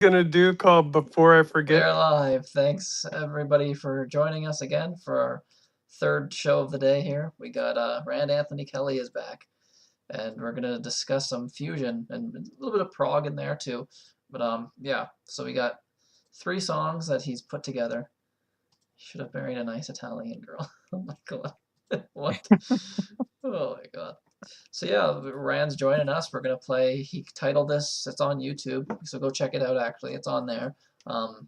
gonna do called Before I Forget? We're live. Thanks everybody for joining us again for our third show of the day here. We got Rand Anthony Kelly is back, and we're gonna discuss some fusion and a little bit of prog in there too. But yeah, so we got three songs that he's put together. Should have married a nice Italian girl. Oh my god. What? Oh my god. So yeah, Rand's joining us. We're gonna play. He titled this. It's on YouTube, so go check it out. Actually, it's on there. Um,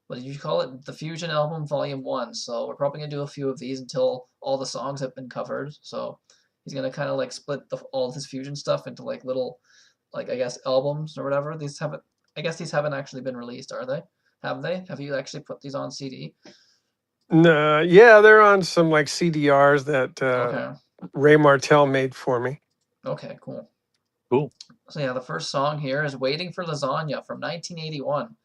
what did you call it? The Fusion Album Volume 1. So we're probably gonna do a few of these until all the songs have been covered. So he's gonna kind of like split all of his fusion stuff into like little, like I guess albums or whatever. These haven't. I guess these haven't actually been released, are they? Have they? Have you actually put these on CD? No, yeah, they're on some like CDRs that Okay. Ray Martell made for me. Okay. Cool. Cool. So yeah, the first song here is "Waiting for Lasagna" from 1981.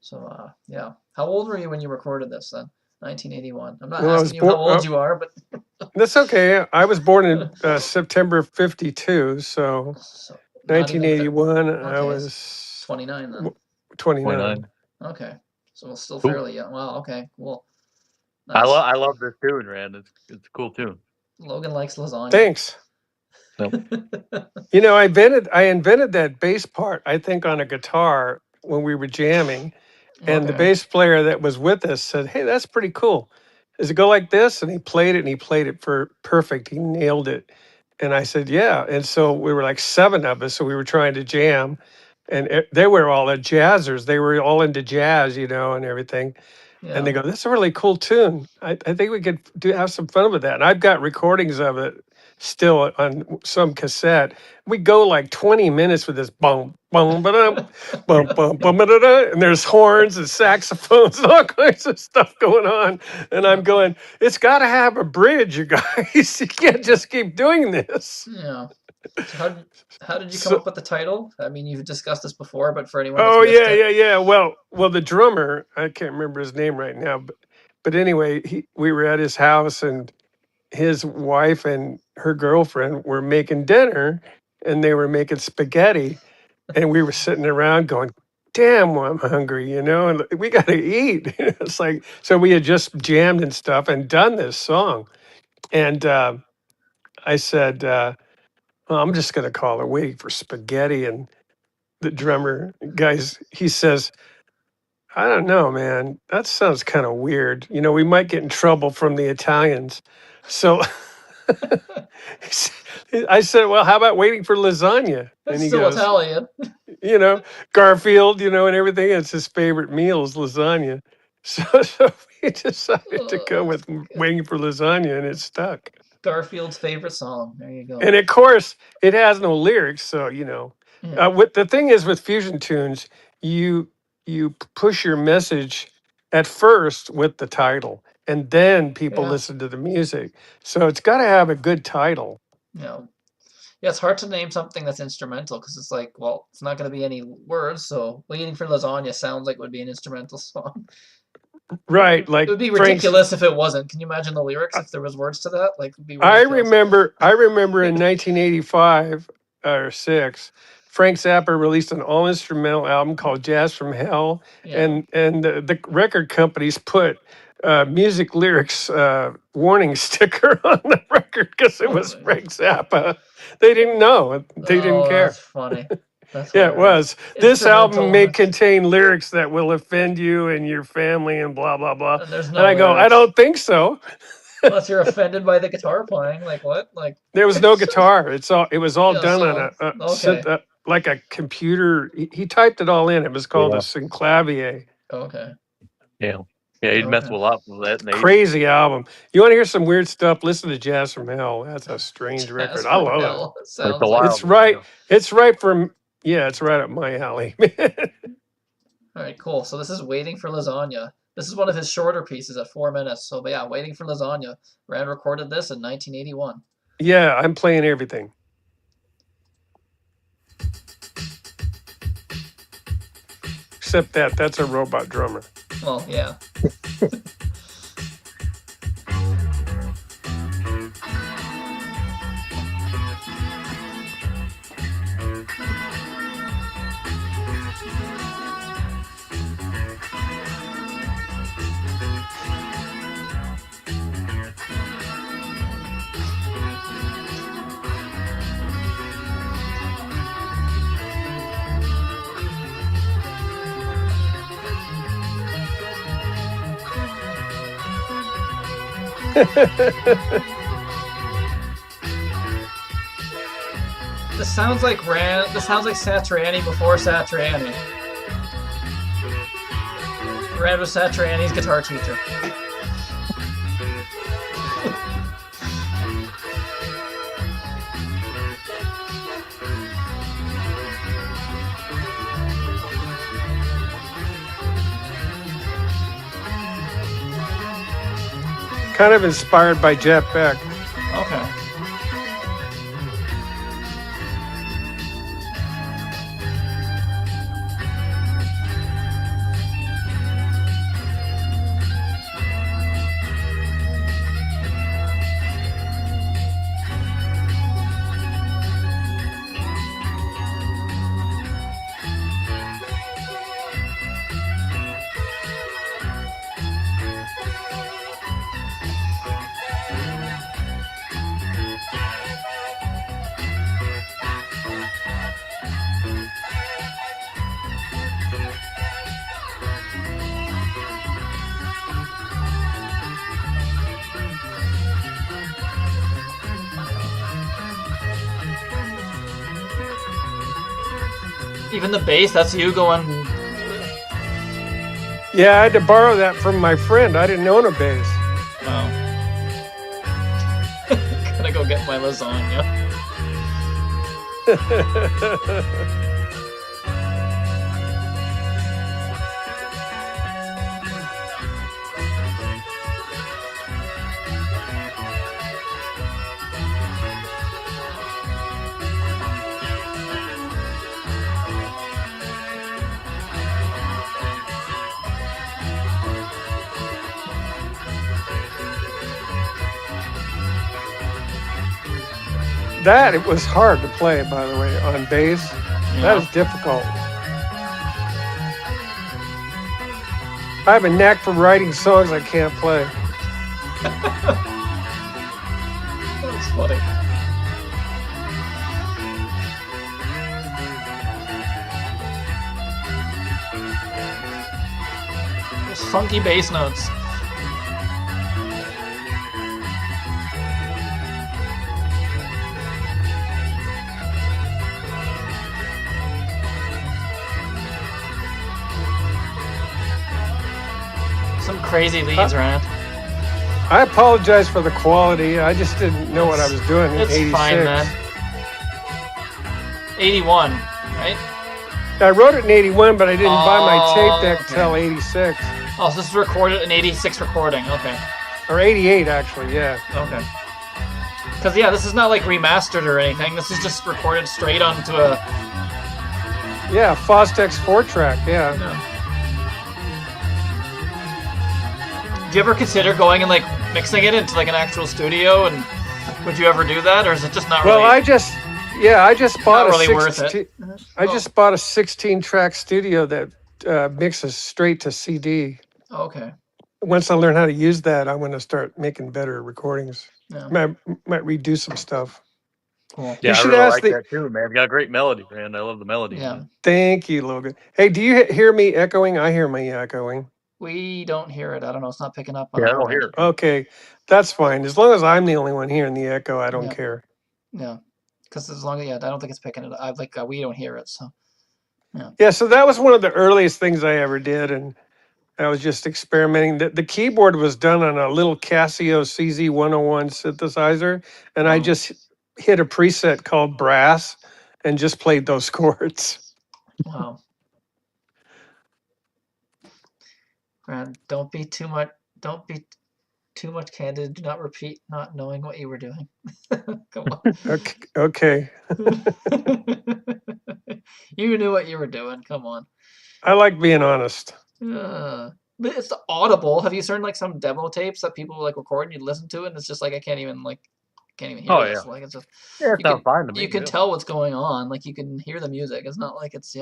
So yeah, how old were you when you recorded this then? 1981. I'm not Well, I was asking you how born. old you are, but That's okay. I was born in September '52, so so not even 1981. I okay, it's was 29 then. 29. 29. Okay, so we're still Cool. fairly young. Wow. Okay, cool. I Nice. love I love this tune, Rand. It's a cool tune. Logan likes lasagna. Thanks. You know, I invented that bass part, I think, on a guitar when we were jamming. And the Okay. bass player that was with us said, "Hey, that's pretty cool. Does it go like this?" And he played it and he played it for perfect. He nailed it. And I said, "Yeah." And so we were like seven of us. So we were trying to jam. And they were all jazzers. They were all into jazz, and everything. And Yeah. they go, "That's a really cool tune. I think we could have some fun with that." And I've got recordings of it still on some cassette. We go like 20 minutes with this boom, boom, ba-dum, boom, boom, boom, ba-da-da, and there's horns and saxophones and all kinds of stuff going on. And I'm going, it's got to have a bridge, you guys. You can't just keep doing this. Yeah. So how did you come So, up with the title? I mean, you've discussed this before, but for anyone that's oh missed yeah, it. yeah, yeah. Well, the drummer, I can't remember his name right now, but anyway, we were at his house and his wife and her girlfriend were making dinner and they were making spaghetti and we were sitting around going, damn, well, I'm hungry, and we got to eat. It's like, so we had just jammed and stuff and done this song. And I said, well, I'm just going to call it Waiting for Spaghetti. And the drummer, guys, he says, I don't know, man. That sounds kind of weird. We might get in trouble from the Italians. So I said, well, how about Waiting for Lasagna? And That's he still goes, Italian. you know, Garfield, and everything. It's his favorite meal is lasagna. So we decided to go Oh, with good. Waiting for Lasagna and it stuck. Garfield's favorite song. There you go. And of course, it has no lyrics. So, Yeah. what the thing is with fusion tunes, you push your message at first with the title and then people Yeah. listen to the music. So it's got to have a good title. Yeah. Yeah, it's hard to name something that's instrumental because it's like, well, it's not going to be any words. So "Waiting for Lasagna" sounds like it would be an instrumental song. Right, It like would be Frank's ridiculous if it wasn't. Can you imagine the lyrics if there was words to that? Like, it would be I ridiculous. remember I remember in 1985 or 6, Frank Zappa released an all instrumental album called Jazz from Hell, Yeah. and the record companies put music lyrics warning sticker on the record because it Oh was my God. Frank Zappa. They didn't know. They didn't Oh, care. that's funny. That's Yeah, it hilarious. was. This album may Instrumental, contain lyrics that will offend you and your family and blah blah blah. and there's And no I go, I lyrics. don't think so. Unless you're offended by the guitar playing. Like, what? Like, There was no guitar. It was all yeah, done on so, synth, okay. like a computer. He typed it all in. It was called a Yeah. synclavier. Okay. Yeah. Yeah, he'd mess Okay. with a lot of that in the 80s. Crazy album. You want to hear some weird stuff? Listen to Jazz from Hell. That's a strange Jazz record. I from love it. Hell. It's a Sounds like. wild It's one, right. yeah. It's right from. Yeah, it's right up my alley. All right, cool. So this is "Waiting for Lasagna." This is one of his shorter pieces at 4 minutes. So, but yeah, "Waiting for Lasagna." Rand recorded this in 1981. Yeah, I'm playing everything except that. That's a robot drummer. Well, yeah. This sounds like Satriani before Satriani. Rand was Satriani's guitar teacher. Kind of inspired by Jeff Beck. Okay. Even the bass, that's you going. Yeah, I had to borrow that from my friend. I didn't own a bass. Oh. Gotta go get my lasagna. That it was hard to play, by the way, on bass. Yeah. That was difficult. I have a knack for writing songs I can't play. That's funny. Those funky bass notes. Some crazy leads, Rand. I apologize for the quality. I just didn't know what I was doing in It's 86. fine, man. 81, right? I wrote it in 81, but I didn't buy my tape deck okay. till 86. Oh, so this is recorded an 86 recording. Okay. Or 88, actually, yeah. Okay. Because, yeah, this is not like remastered or anything. This is just recorded straight onto a. Yeah, Fostex 4-track, yeah. No. Do you ever consider going and like mixing it into like an actual studio? And would you ever do that, or is it just not really? Well, I just bought not really a worth it? 16. I just bought a 16-track studio that mixes straight to CD. Okay. Once I learn how to use that, I'm going to start making better recordings. Yeah. Might redo some stuff. Cool. Yeah, I should really ask like the- that too, man. You got a great melody, Rand. I love the melody. Yeah. Man. Thank you, Logan. Hey, do you hear me echoing? I hear me echoing. We don't hear it. I don't know. It's not picking up on Yeah, I our don't end. hear it. Okay, that's fine. As long as I'm the only one hearing the echo, I don't Yeah. care. Yeah. Because as long as I don't think it's picking it up. We don't hear it. So. Yeah, so that was one of the earliest things I ever did, and I was just experimenting. The keyboard was done on a little Casio CZ101 synthesizer, and I Oh. just hit a preset called brass and just played those chords. Wow. Brad, don't be too much candid. Do not repeat not knowing what you were doing. Come on. Okay. You knew what you were doing. Come on. I like being honest. But it's audible. Have you heard like some demo tapes that people like record and you listen to it and it's just like I can't even hear Oh, this. yeah. Like it's just Yeah, it you sounds can, fine to me. you can yeah. tell what's going on. Like you can hear the music. It's not like it's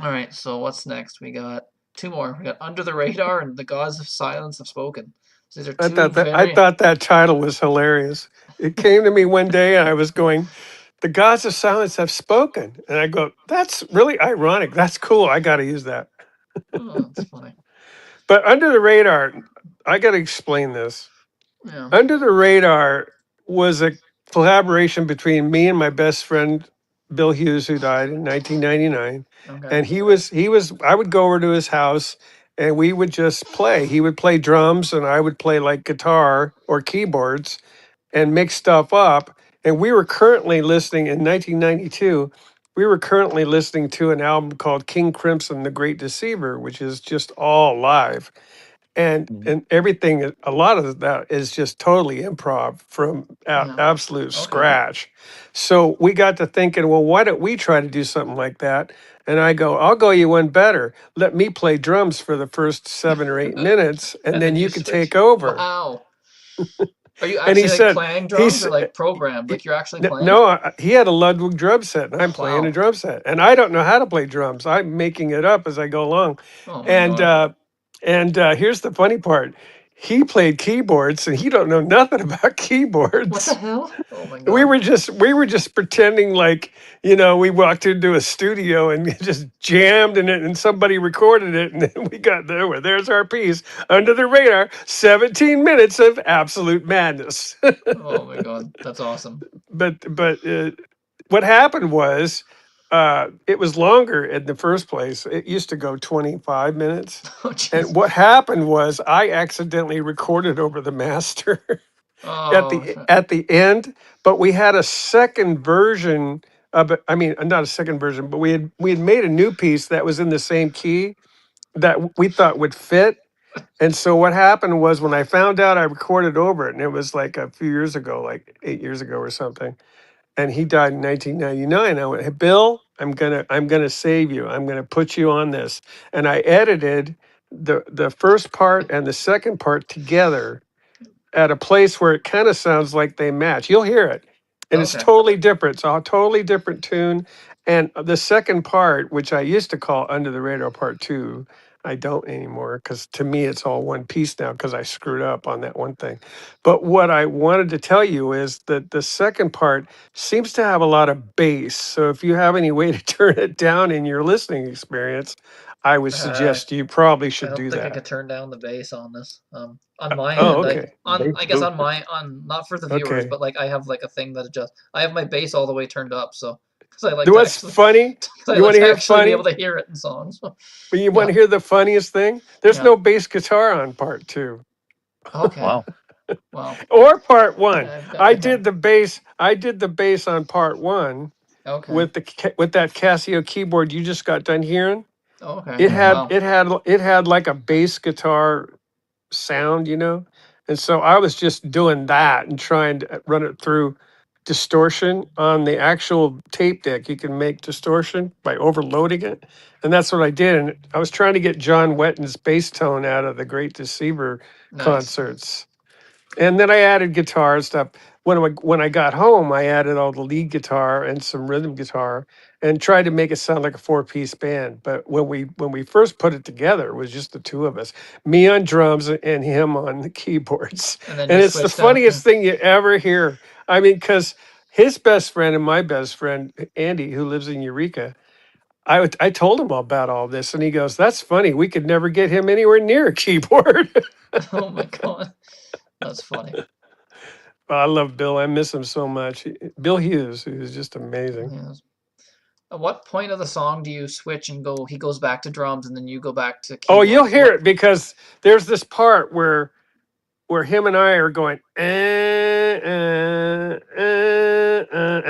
All right, so what's next? We got two more. We got Under the Radar and The Gods of Silence Have Spoken. So these are two I thought that title was hilarious. It came to me one day and I was going, "The gods of silence have spoken," and I go, "That's really ironic. That's cool. I got to use that." Oh, that's funny. But Under the Radar, I got to explain this. Yeah. Under the Radar was a collaboration between me and my best friend Bill Hughes, who died in 1999. Okay. And he was. I would go over to his house, and we would just play. He would play drums, and I would play like guitar or keyboards, and mix stuff up. And we were currently listening in 1992. We were currently listening to an album called King Crimson: The Great Deceiver, which is just all live, and Mhm. everything. A lot of that is just totally improv from Yeah. absolute Okay. scratch. So we got to thinking, well, why don't we try to do something like that? And I go, I'll go you one better. Let me play drums for the first 7 or 8 minutes, and then then you you can switch. take over. Wow. Are you And he actually like said, playing drums he's or like programmed? Like you're actually playing? no, he had a Ludwig drum set, and I'm playing a Wow. drum set, and I don't know how to play drums. I'm making it up as I go along, Oh my and god. here's the funny part: he played keyboards, and he don't know nothing about What the keyboards. hell? Oh my We god. were just pretending like, we walked into a studio and just jammed in it, and somebody recorded it, and then we got there. Well, there's our piece, Under the Radar. 17 minutes of absolute madness. Oh my god. That's awesome. But what happened was, it was longer in the first place. It used to go 25 minutes. Oh And jeez. what happened was I accidentally recorded over the master at Oh. the end, but we had a second version of it. I mean, not a second version, but we had made a new piece that was in the same key that we thought would fit. And so what happened was, when I found out I recorded over it, and it was like a few years ago, like 8 years ago or something, and he died in 1999. I went, "Hey, Bill, I'm gonna save you. I'm gonna put you on this." And I edited the first part and the second part together at a place where it kind of sounds like they match. You'll hear it. And it's Okay. totally different. It's a totally different tune. And the second part, which I used to call Under the Radar Part 2, I don't anymore, because to me it's all one piece now, because I screwed up on that one thing. But what I wanted to tell you is that the second part seems to have a lot of bass. So if you have any way to turn it down in your listening experience, I would Uh, suggest you probably I should don't do think I could that. turn down the bass on this. On my Oh, end, Bass, okay. bass I guess on booster. my on not for the viewers, Okay. but like I have like a thing that adjusts. I have my bass all the way turned up, so because I like to What's actually, funny? cause I You like want to to hear actually be able funny? to hear it in songs. You want Yeah, to hear the funniest thing? There's yeah. no bass guitar on part two Okay. Wow. Well, or part one. I've got I my phone. did the bass. I did the bass on part one Okay. with with that Casio keyboard you just got done hearing. Okay. It had Hmm. Wow. it had it had like a bass guitar sound, and so I was just doing that and trying to run it through distortion on the actual tape deck. You can make distortion by overloading it, and that's what I did. And I was trying to get John Wetton's bass tone out of the Great Deceiver Nice. concerts. And then I added guitar stuff. When I got home, I added all the lead guitar and some rhythm guitar, and tried to make it sound like a four-piece band. But when we first put it together, it was just the two of us, me on drums and him on the keyboards. And then And you it's the switched out. Yeah. funniest thing you ever hear. I mean, because his best friend and my best friend Andy, who lives in Eureka, I told him about all this, and he goes, "That's funny. We could never get him anywhere near a keyboard." Oh my god, that's funny. I love Bill. I miss him so much. Bill Hughes, who's just amazing. Yes. At what point of the song do you switch and go? He goes back to drums, and then you go back to Oh, you'll keyboards. hear What? it, because there's this part where him and I are going, and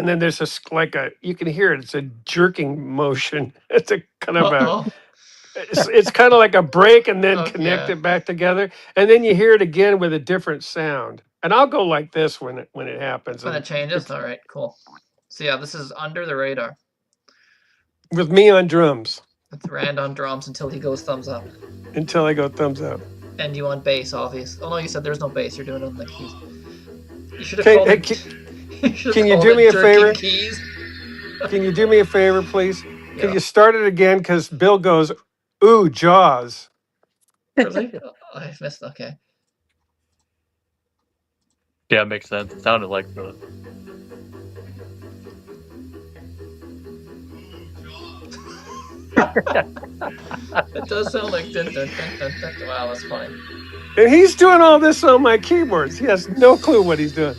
then there's this, like, you can hear it. It's a jerking motion. It's a kind of a Oh. it's kind of like a break and then connect Okay. it back together, and then you hear it again with a different sound. And I'll go like this when it happens, When it and changes. it's All right. Cool. So yeah, this is Under the Radar with me on drums with Rand on drums until he goes thumbs up. until I go thumbs up. And you on bass, obvious. Oh no, you said there's no bass. You're doing it on the keys. You should have Okay, called hey, it. You should have can you called do me it a jerking favor? keys. Can you do me a favor, please? Could Yeah. you start it again? Because Bill goes, "Ooh, Jaws." Really? I missed. Okay. Yeah, it makes sense. It sounded like the. It does sound like dun dun dun dun dun. Wow, that's funny. And he's doing all this on my keyboards. He has no clue what he's doing.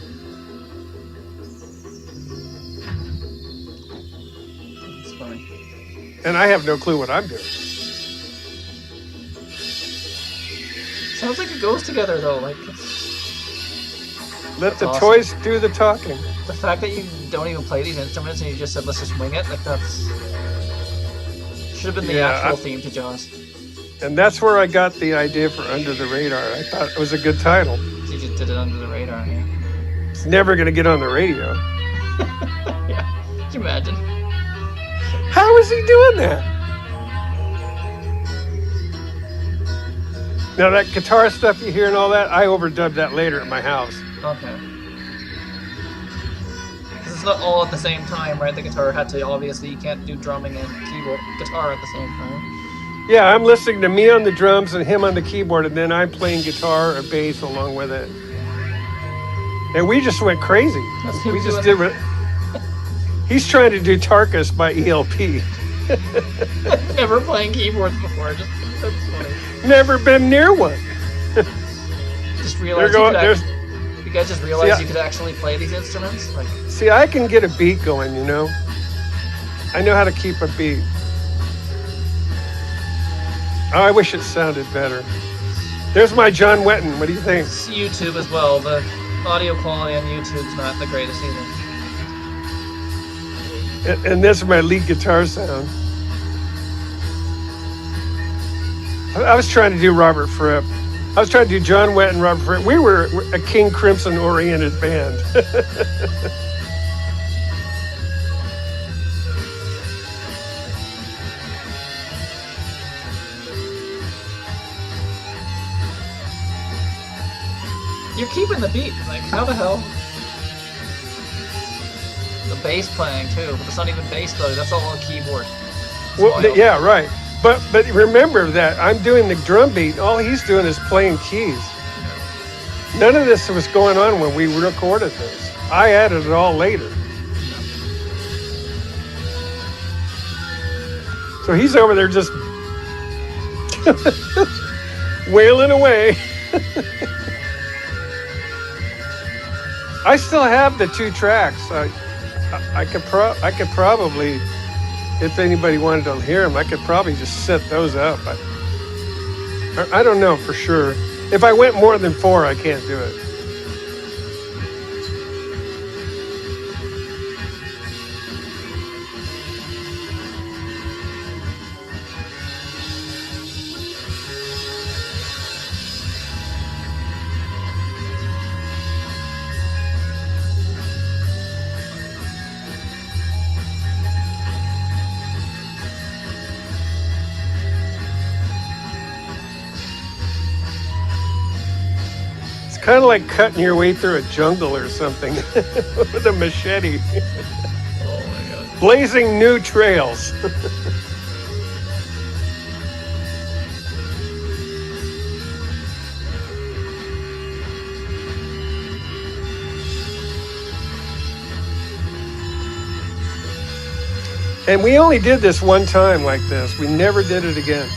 It's funny. And I have no clue what I'm doing. Sounds like it goes together though. Like Let the awesome. toys do the talking. The fact that you don't even play these instruments and you just said let's just wing it, like that's should have been the actual theme to Jaws. And that's where I got the idea for Under the Radar. I thought it was a good title. So you just did it under the radar, yeah. It's never going to get on the radio. Yeah. Can you imagine? How is he doing that? Now that guitar stuff you hear and all that, I overdubbed that later at my house. Okay. Because it's not all at the same time, right? The guitar had to, obviously, you can't do drumming and guitar at the same time. Yeah, I'm listening to me on the drums and him on the keyboard, and then I'm playing guitar or bass along with it. And we just went crazy. We just did what... He's trying to do Tarkus by ELP. Never playing keyboards before. Just that's funny. Never been near one. Just realized you guys just realized you could actually play these instruments? Like, see, I can get a beat going, you know? I know how to keep a beat. Oh, I wish it sounded better. There's my John Wetton. What do you think? It's YouTube as well. The audio quality on YouTube's not the greatest either. And this is my lead guitar sound. I was trying to do Robert Fripp. I was trying to do John Wetton, Robert Fripp. We were a King Crimson oriented band. You're keeping the beat. Like, how the hell? The bass playing too, but it's not even bass though. That's all on keyboard. Well, yeah, right. But remember that I'm doing the drum beat. All he's doing is playing keys. None of this was going on when we recorded this. I added it all later. So he's over there just wailing away. I still have the 2 tracks. I could probably, if anybody wanted to hear them, I could probably just set those up. I don't know for sure. If I went more than 4, I can't do it. Kind of like cutting your way through a jungle or something with a machete. Oh my God. Blazing new trails. And we only did this one time like this. We never did it again.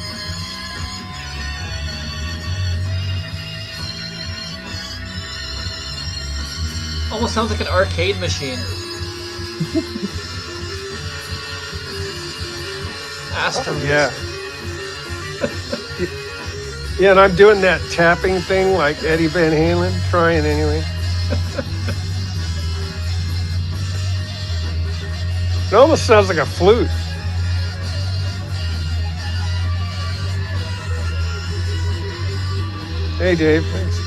Almost sounds like an arcade machine. Astros. Yeah. Yeah, and I'm doing that tapping thing like Eddie Van Halen, trying anyway. It almost sounds like a flute. Hey, Dave, thanks.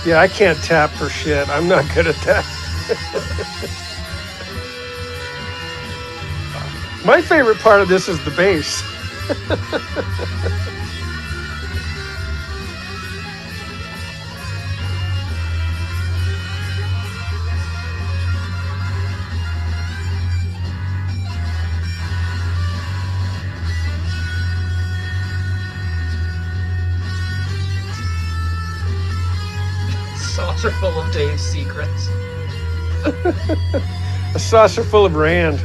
Yeah, I can't tap for shit. I'm not good at that. My favorite part of this is the bass. Saucer full of Dave's secrets. A saucer full of Rand.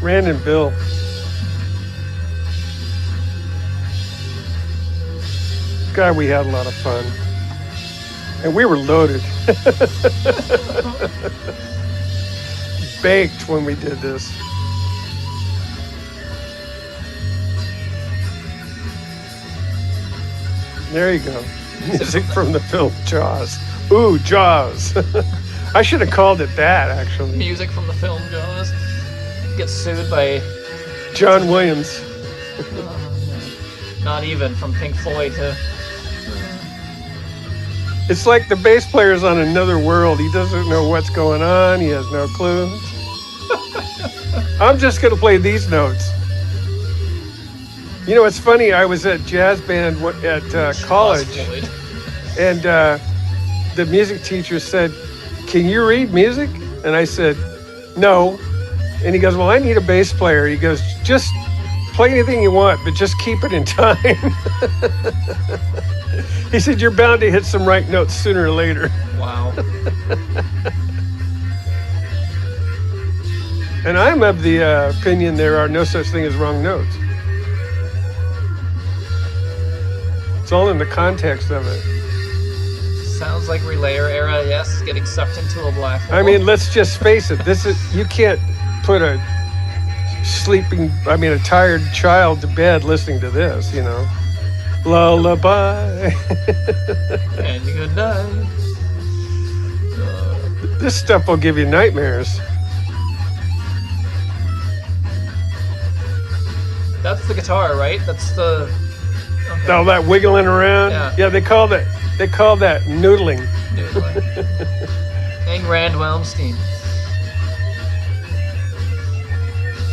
Rand and Bill. God, we had a lot of fun. And we were loaded. Baked when we did this. There you go. Music from the film Jaws. Ooh, Jaws. I should have called it that, actually. Music from the film Jaws. Gets sued by John Williams. Not even from Pink Floyd to. It's like the bass player's on another world. He doesn't know what's going on. He has no clue. I'm just going to play these notes. You know, it's funny. I was at jazz band at college, and the music teacher said, "Can you read music?" And I said, "No." And he goes, "Well, I need a bass player." He goes, "Just play anything you want, but just keep it in time." He said, "You're bound to hit some right notes sooner or later." Wow. And I'm of the opinion there are no such thing as wrong notes. It's all in the context of it. Sounds like relayer era, yes, getting sucked into a black hole. I mean, let's just face it. You can't put a tired child to bed listening to this, you know. Lullaby. And good night. This stuff will give you nightmares. That's the guitar, right? That's the. Okay. All that wiggling around. Yeah, they call that noodling. Ing Rand Welmstein.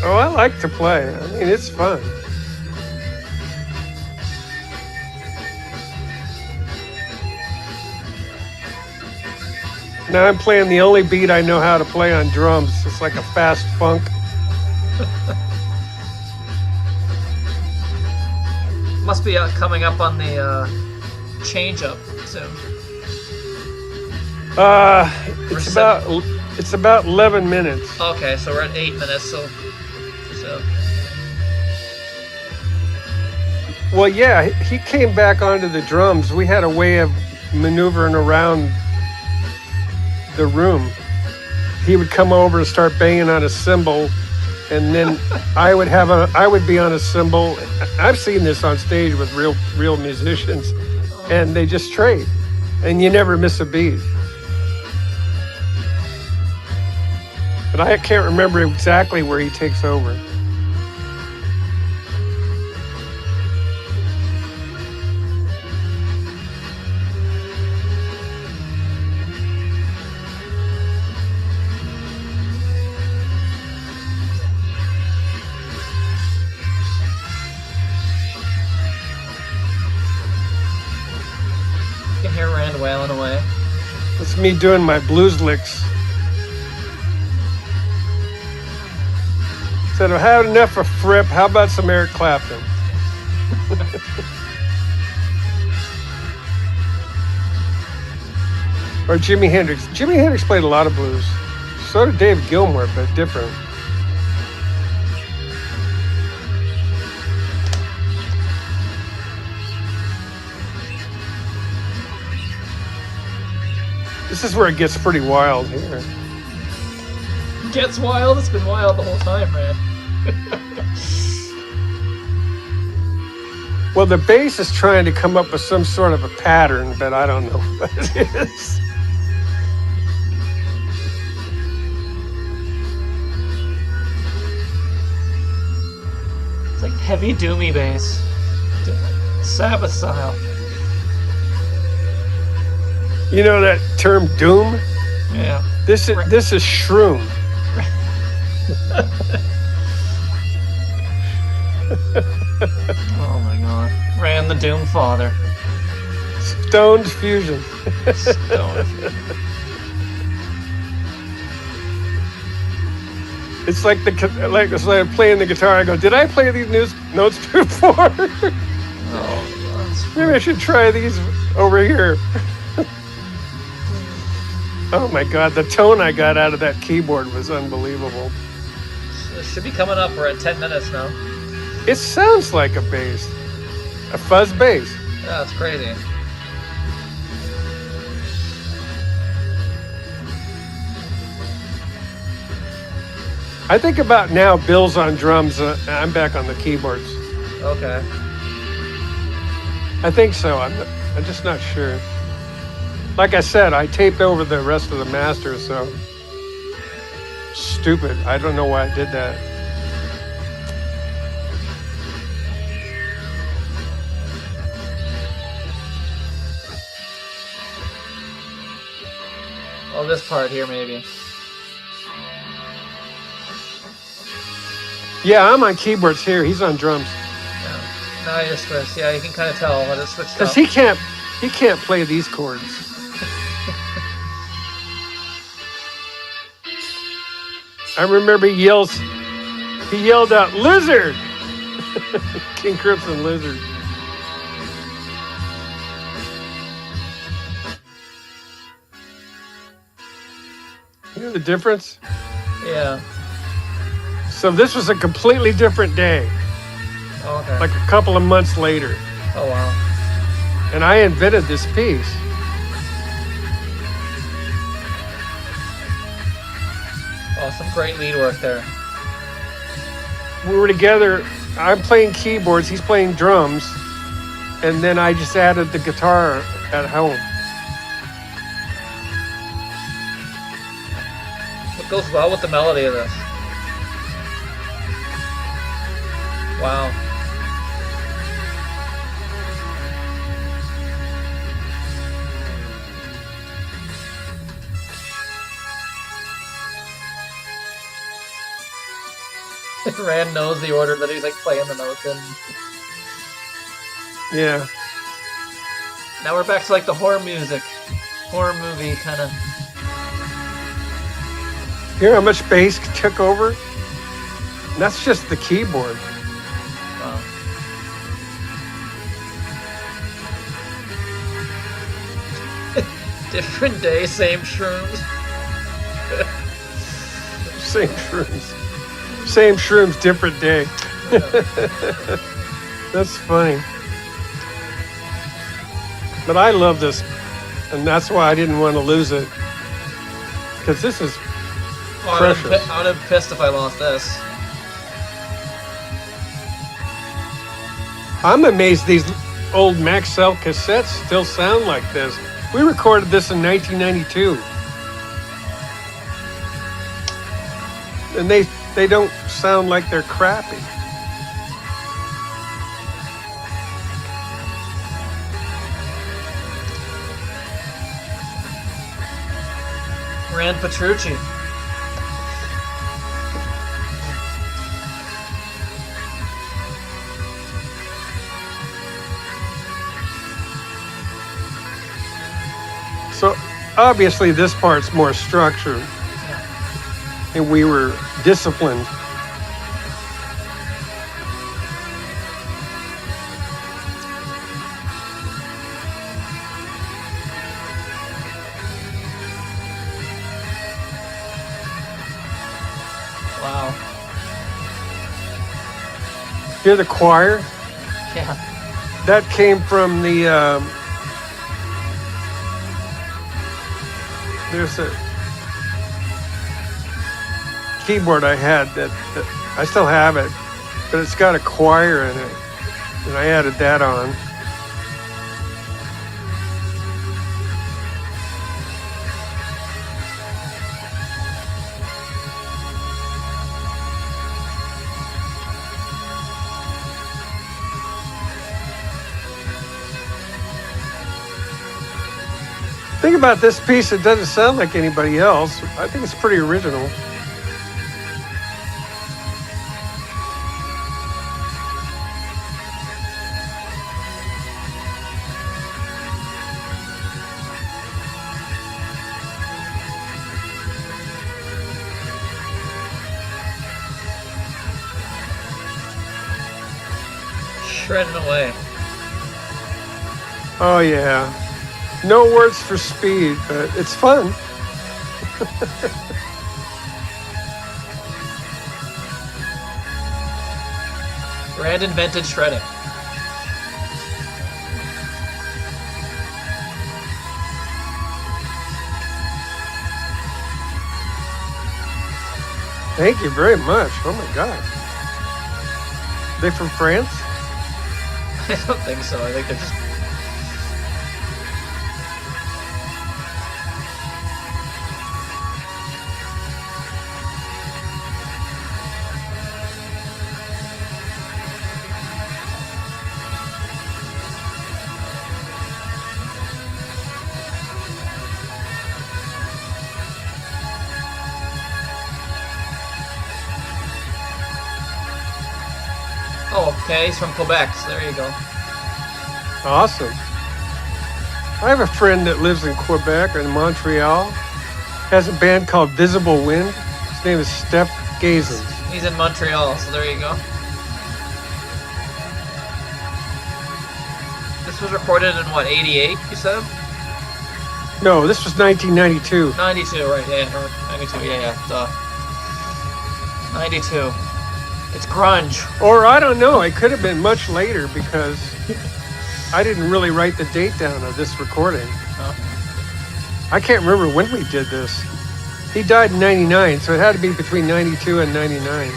Oh, I like to play. I mean, it's fun. Now I'm playing the only beat I know how to play on drums. It's like a fast funk. Must be coming up on the change up soon. It's about 11 minutes. Okay, so we're at 8 minutes. So. Well, yeah, he came back onto the drums. We had a way of maneuvering around the room. He would come over and start banging on a cymbal, and then I would be on a cymbal. I've seen this on stage with real musicians, and they just trade, and you never miss a beat. But I can't remember exactly where he takes over. You can hear Rand wailing away. It's me doing my blues licks. Said, I've had enough of Fripp. How about some Eric Clapton? Or Jimi Hendrix. Jimi Hendrix played a lot of blues. So did Dave Gilmour, but different. This is where it gets pretty wild here. Gets wild? It's been wild the whole time, man. Well, the bass is trying to come up with some sort of a pattern, but I don't know what it is. It's like heavy doomy bass. Sabbath style. You know that term doom? Yeah. This is shroom. Oh my god. Rand the Doom Father. Stoned fusion. Stoned. It's like it's like playing the guitar. I go, did I play these notes before? Oh, Maybe I should try these over here. Oh my God, the tone I got out of that keyboard was unbelievable. It should be coming up. We're at 10 minutes now. It sounds like a bass, a fuzz bass. Yeah, it's crazy. I think about now, Bill's on drums. I'm back on the keyboards. Okay. I think so. I'm just not sure. Like I said, I taped over the rest of the master, so stupid. I don't know why I did that. Oh, this part here, maybe. Yeah, I'm on keyboards here. He's on drums. Yeah. Now you're switched. Yeah, you can kind of tell when it's switched Because up. he can't play these chords. I remember he yelled out, "Lizard!" King Crimson Lizard. You know the difference? Yeah. So this was a completely different day, Oh, okay. like a couple of months later. Oh, wow. And I invented this piece. Oh, some great lead work there. We were together. I'm playing keyboards, he's playing drums, and then I just added the guitar at home. What goes well with the melody of this? Wow. Rand knows the order that he's like playing the notes in. Yeah. Now we're back to like the horror music, horror movie kind of. Hear how much bass took over? And that's just the keyboard. Wow. Different day, same shrooms. Same shrooms. Same shrooms, different day. That's funny. But I love this, and that's why I didn't want to lose it. Because this is precious. I would have been pissed if I lost this. I'm amazed these old Maxell cassettes still sound like this. We recorded this in 1992. And they don't sound like they're crappy. Rand Petrucci. So obviously this part's more structured. And we were disciplined. Wow. Hear the choir? Yeah. That came from the there's a keyboard I had that I still have it, but it's got a choir in it, and I added that on. Think about this piece, it doesn't sound like anybody else. I think it's pretty original. Shredding away. Oh yeah. No words for speed, but it's fun. Rand invented shredding. Thank you very much. Oh my God. They from France? I don't think so. I think they're just. Oh, okay, he's from Quebec, so there you go. Awesome. I have a friend that lives in Quebec or in Montreal. Has a band called Visible Wind. His name is Steph Gazin. He's in Montreal, so there you go. This was recorded in what, 88, you said? No, this was 1992. 92, right, yeah, 92, yeah, duh. 92. It's grunge. Or I don't know. It could have been much later because I didn't really write the date down of this recording. Huh? I can't remember when we did this. He died in 99, so it had to be between 92 and 99.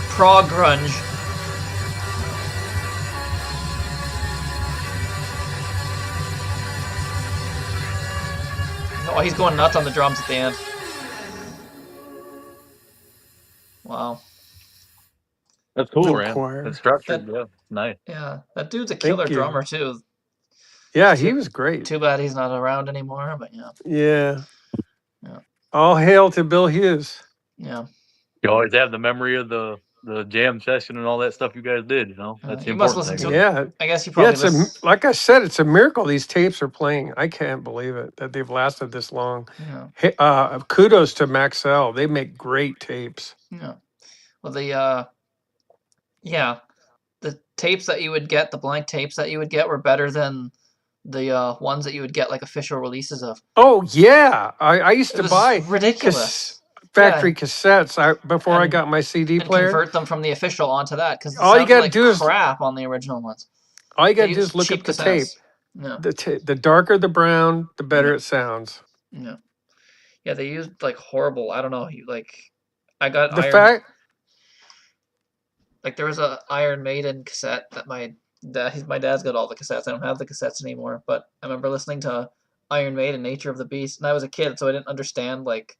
Prog grunge. Oh, he's going nuts on the drums at the end. Wow. That's cool, Little Rand. choir. That's structured. Yeah, nice. Yeah, that dude's a killer you. drummer too. Yeah, he was great. Too bad he's not around anymore, but yeah. Yeah. Yeah. All hail to Bill Hughes. Yeah. You always have the memory of the jam session and all that stuff you guys did. You know, that's the you must important listen thing. to Yeah. I guess you probably Yeah, like I said, it's a miracle these tapes are playing. I can't believe it that they've lasted this long. Yeah. Hey, kudos to Maxell. They make great tapes. Yeah. Well, the tapes that you would get, the blank tapes that you would get, were better than the ones that you would get like official releases of. Oh yeah, I used It to was buy ridiculous. factory cassettes before I got my CD and player. Convert them from the official onto that because all you got to like do is crap on the original ones. All you got to do is look at the tape. Yeah. The darker the brown, the better it sounds. Yeah. Yeah, they used like horrible. I don't know. I got the fact. Like there was a Iron Maiden cassette that my dad's got all the cassettes. I don't have the cassettes anymore, but I remember listening to Iron Maiden, Nature of the Beast, and I was a kid, so I didn't understand like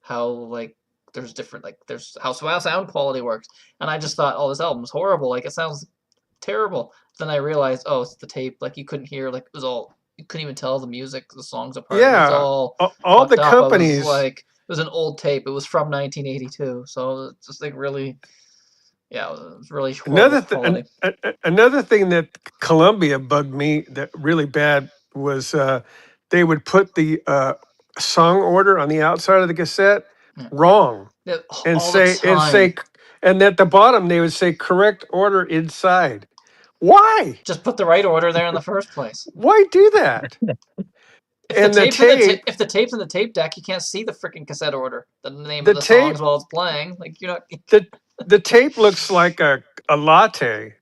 how like there's different like there's how sound quality works, and I just thought, oh, this album's horrible. Like it sounds terrible. Then I realized, oh, it's the tape. Like you couldn't hear like it was all. You couldn't even tell the music, the songs apart. Yeah, it was all the companies. It was an old tape. It was from 1982, so it's just like really. Yeah, it was really another thing that Columbia bugged me that really bad was they would put the song order on the outside of the cassette wrong, and at the bottom they would say correct order inside. Why? Just put the right order there in the first place. Why do that? If the tape's in the tape deck, you can't see the freaking cassette order, the name of the songs while it's playing. Like you're not. The tape looks like a latte.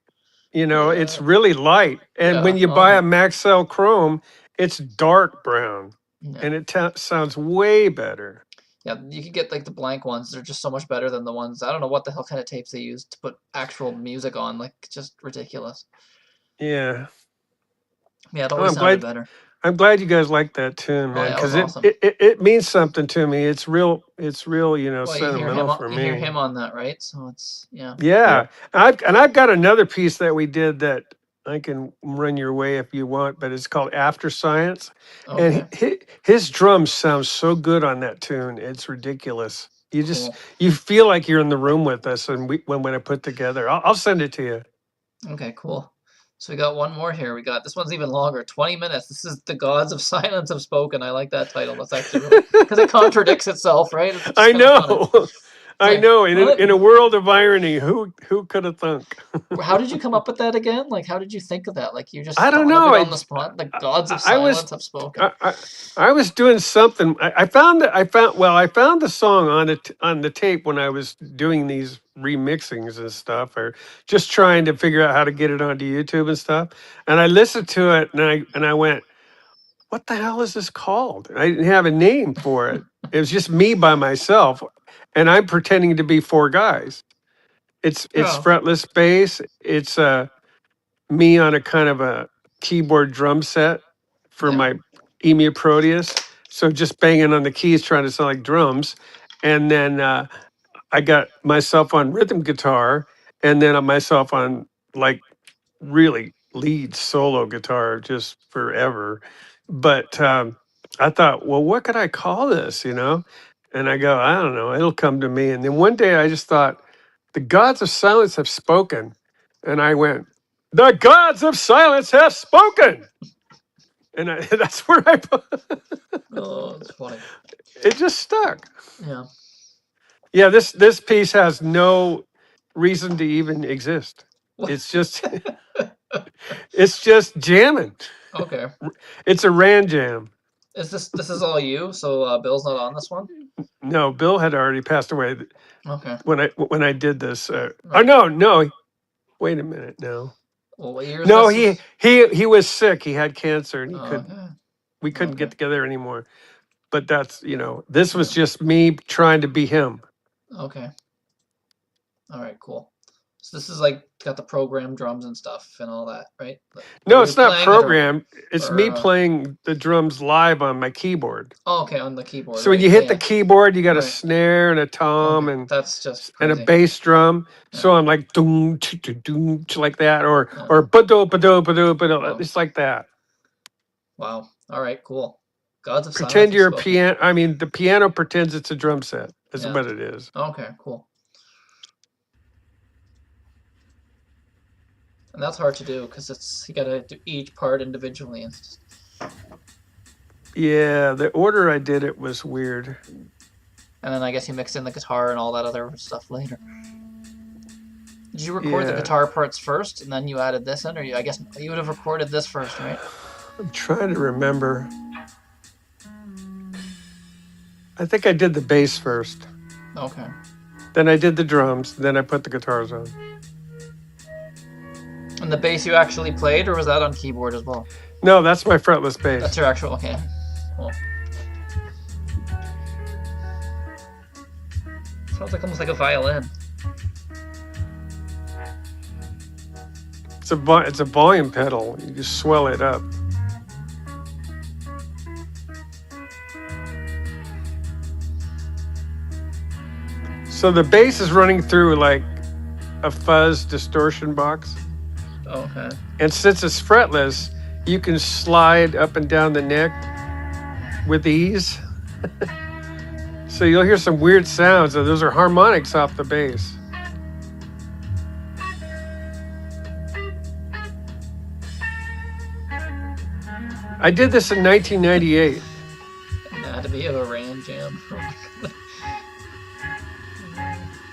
You know, it's really light. And when you buy a Maxell Chrome, it's dark brown. And it sounds way better. Yeah, you could get like the blank ones. They're just so much better than the ones. I don't know what the hell kind of tapes they use to put actual music on. Like, just ridiculous. Yeah. Yeah, it always sounded better. I'm glad you guys like that tune, man, because awesome. it means something to me. It's real, sentimental for me. You hear him on that, right? So it's Yeah. I've got another piece that we did that I can run your way if you want, but it's called After Science, and his drums sound so good on that tune. It's ridiculous. You feel like you're in the room with us, and when I put together, I'll send it to you. Okay, cool. So we got one more here. We got this one's even longer, 20 minutes. This is The Gods of Silence Have Spoken. I like that title. That's actually really because it contradicts itself, right? I know. I like, know. what? In a world of irony, who could have thunk? How did you come up with that again? Like, how did you think of that? Like, you just I don't thought of know. it on the spot? The gods of I was silence have spoken. I was doing something. I found I found the song on it on the tape when I was doing these remixings and stuff, or just trying to figure out how to get it onto YouTube and stuff. And I listened to it, and I went, "What the hell is this called?" I didn't have a name for it. It was just me by myself, and I'm pretending to be four guys. It's Oh, fretless bass. It's me on a kind of a keyboard drum set for yeah. my EMU Proteus. So just banging on the keys, trying to sound like drums. And then I got myself on rhythm guitar, and then myself on like really lead solo guitar just forever. But I thought, well, what could I call this? And I go, I don't know. It'll come to me. And then one day I just thought, the gods of silence have spoken. And I went, the gods of silence have spoken. And that's where I put Oh, it's funny. it. Just stuck. Yeah. Yeah, this piece has no reason to even exist. It's just it's just jamming. Okay. It's a ran jam. This is all you? So Bill's not on this one? No, Bill had already passed away Okay. when I did this. Oh Right. no. Wait a minute. No. Well, what year is No, this? he was sick. He had cancer, and Okay. we couldn't Okay. get together anymore. But that's this was Yeah. just me trying to be him. Okay. All right, cool. So this is like got the program drums and stuff and all that, right? No, You're it's not playing it or- programmed. It's or, me playing the drums live on my keyboard. Oh, okay, on the keyboard. So when right, you hit the yeah. keyboard, you got a Right. snare and a tom Okay, that's just and a crazy. bass drum. So Yeah. I'm like doom doom like that, or Yeah. or ba-do. Wow. It's like that. Wow. All right, cool. Gods of Pretend silence. you're a have spoken. piano. I mean, the piano pretends it's a drum set. Is Yeah. what it is. Okay, cool. And that's hard to do because you gotta do each part individually. And Yeah, the order I did it was weird. then I guess you mix in the guitar and all that other stuff later. Did you record the Yeah. guitar parts first and then you added this in, or I guess you would have recorded this first, right? I'm trying to remember. I think I did the bass first. Okay. Then I did the drums. Then I put the guitars on. And the bass you actually played, or was that on keyboard as well? No, that's my fretless bass. That's your actual. Okay. Cool. Sounds like almost like a violin. It's a volume pedal. You just swell it up. So the bass is running through like a fuzz distortion box. Okay. And since it's fretless, you can slide up and down the neck with ease. So you'll hear some weird sounds, and those are harmonics off the bass. I did this in 1998. Anatomy of a Ram Jam.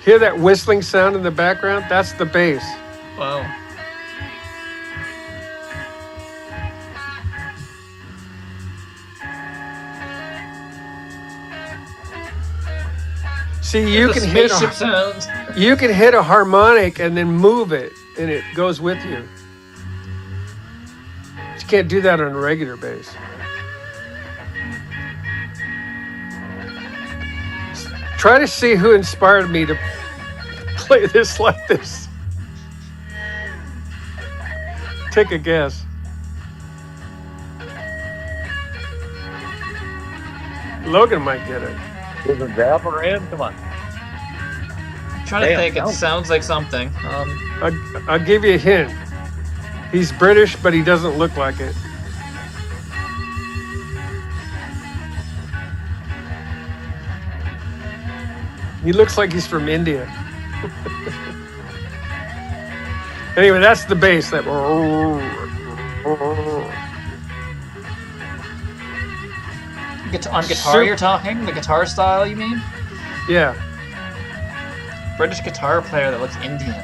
Hear that whistling sound in the background? That's the bass. Wow. See, you The can hit spaceship sounds. you can hit a harmonic and then move it, and it goes with you. You can't do that on a regular bass. Try to see who inspired me to play this like this. Take a guess. Logan might get it. Is it Zapper in? Come on. I'm trying to Damn, think. It sounds- sounds like something. I'll give you a hint. He's British, but he doesn't look like it. He looks like he's from India. Anyway, that's the bass. That. On guitar, you're talking? The guitar style, you mean? Yeah. British guitar player that looks Indian.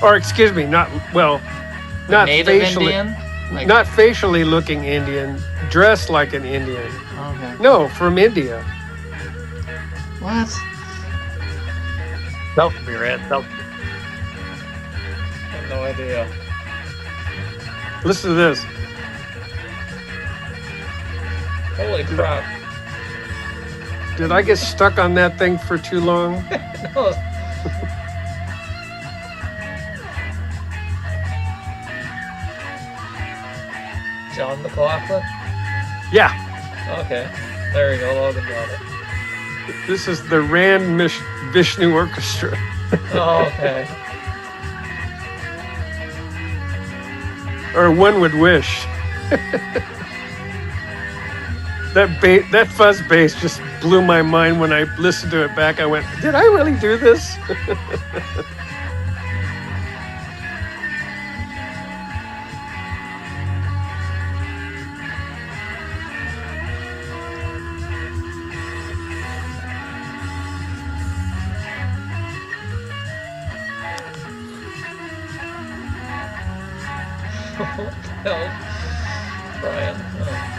Or excuse me, not Native facially, Indian? Like, not facially looking Indian, dressed like an Indian. okay. No, from India. What? South to me, Rand. South. I have no idea. Listen to this. Holy crap. Did I get stuck on that thing for too long? No. John McLaughlin? Yeah. Okay. There you go, Logan got it. This is the Rand Vishnu Orchestra. Oh, okay. Or one would wish. That fuzz bass just blew my mind when I listened to it back. I went, did I really do this? Help. Brian. Oh.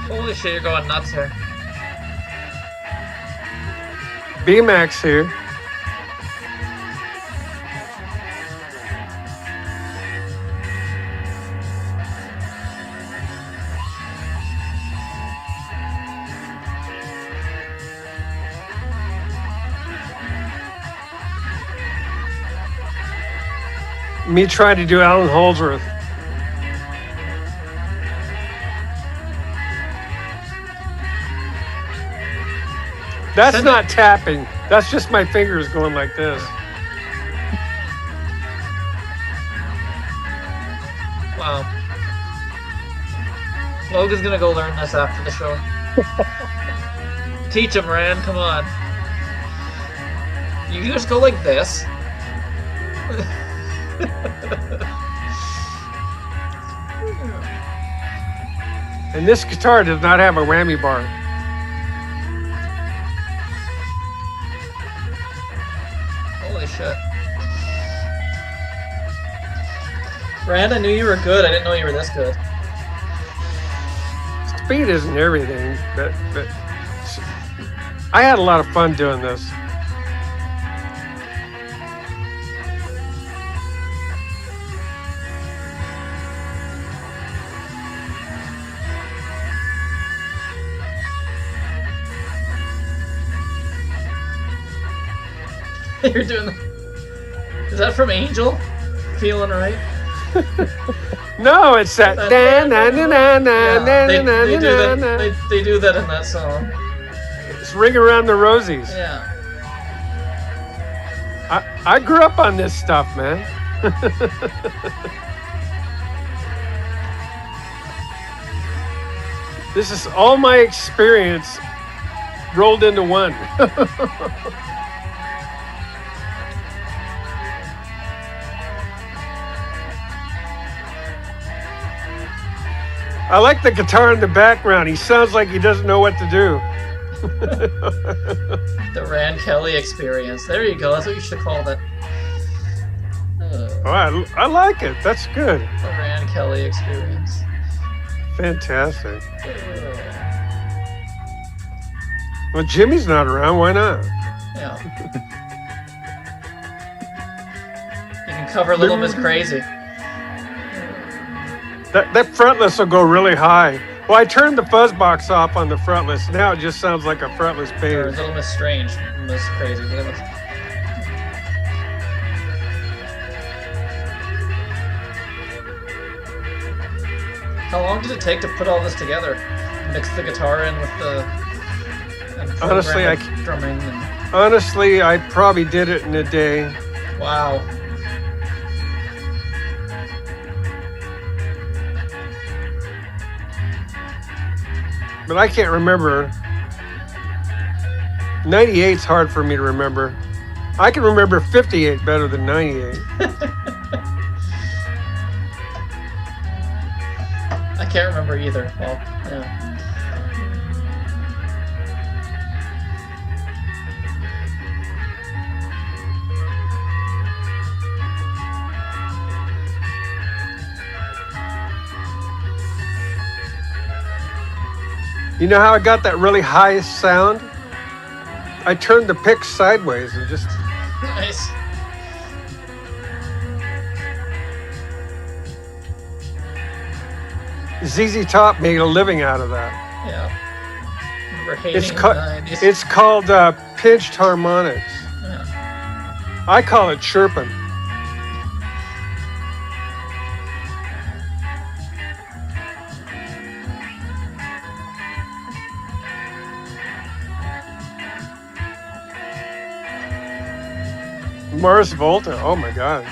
Holy shit, you're going nuts here. B-Max here. Me trying to do Alan Holdsworth. That's Send it- not tapping. That's just my fingers going like this. Wow. Logan's gonna go learn this after the show. Teach him, Rand, come on. You can just go like this. And this guitar does not have a whammy bar. Holy shit. Rand, I knew you were good. I didn't know you were this good. Speed isn't everything, but I had a lot of fun doing this. You're doing the... Is that from Angel? Feeling right? No, it's that. Yeah, Na-na-na-na-na-na-na-na-na-na. they do that in that song. It's Ring Around the Rosies. Yeah. I grew up on this stuff, man. This is all my experience rolled into one. I like the guitar in the background. He sounds like he doesn't know what to do. The Rand Kelly experience. There you go. That's what you should call it. Oh, I like it. That's good. The Rand Kelly experience. Fantastic. Well, Jimmy's not around. Why not? Yeah. You can cover Little Miss Crazy. That fretless will go really high. Well, I turned the fuzz box off on the fretless. Now it just sounds like a fretless Or bass. Little Miss Strange. Miss Crazy. Little Miss... How long did it take to put all this together? Mix the guitar in with the... And Honestly, program the drumming and... Honestly, I probably did it in a day. Wow. But I can't remember. 98's hard for me to remember. I can remember 58 better than 98. I can't remember either. Well, yeah. You know how I got that really high sound? I turned the pick sideways and just... Nice. ZZ Top made a living out of that. Yeah. Remember hating It's, the ca- 90s. it's called pinched harmonics. Yeah. I call it chirping. Mars Volta, oh my God.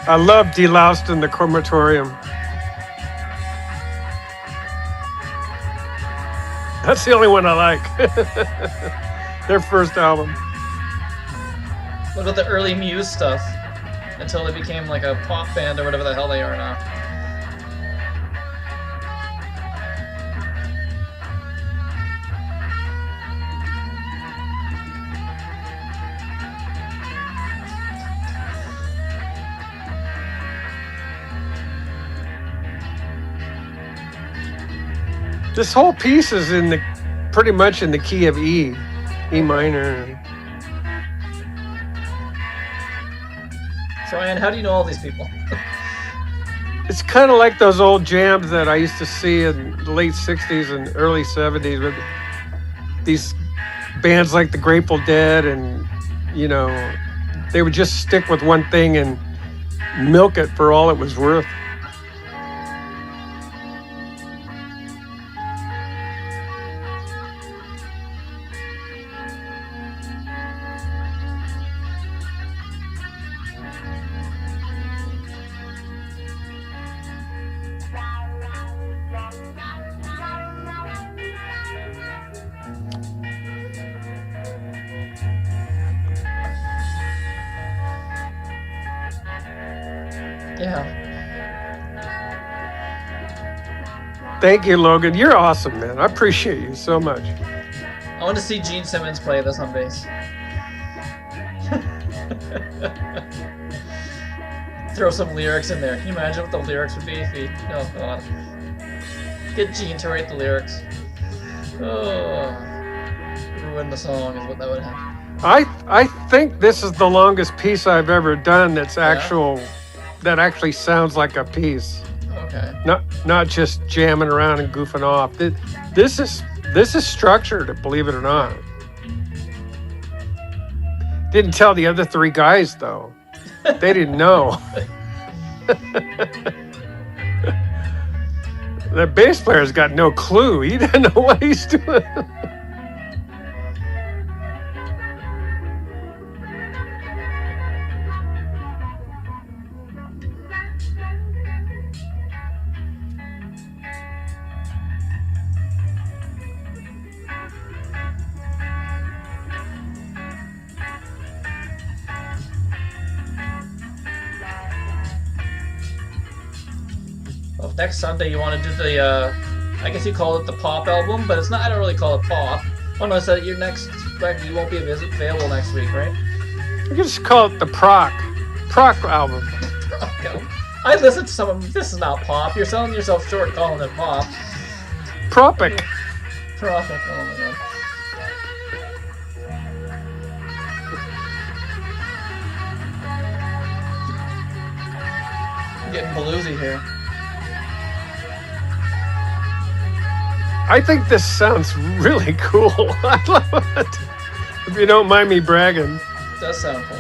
I love Deloused in the Crematorium. That's the only one I like. Their first album. What about the early Muse stuff? Until they became like a pop band or whatever the hell they are now. This whole piece is in the pretty much in the key of E minor. So, Ryan, how do you know all these people? It's kind of like those old jams that I used to see in the late 60s and early 70s with these bands like the Grateful Dead, and, you know, they would just stick with one thing and milk it for all it was worth. Yeah. Thank you, Logan. You're awesome, man. I appreciate you so much. I want to see Gene Simmons play this on bass. Throw some lyrics in there. Can you imagine what the lyrics would be if he... Oh, God. Get Gene to write the lyrics. Oh. Ruin the song is what that would have. I think this is the longest piece I've ever done that's that actually sounds like a piece. Okay. Not just jamming around and goofing off. This is structured, believe it or not. Didn't tell the other three guys though. They didn't know. The bass player's got no clue. He didn't know what he's doing. Well, if next Sunday you want to do the, I guess you call it the pop album, but it's not. I don't really call it pop. Oh no, so your next, you won't be available next week, right? You can just call it the Proc album. Okay. I listened to some of them. This is not pop. You're selling yourself short calling it pop. Propic. Profit. Oh my God. I'm getting bluesy here. I think this sounds really cool. I love it. If you don't mind me bragging. It does sound cool.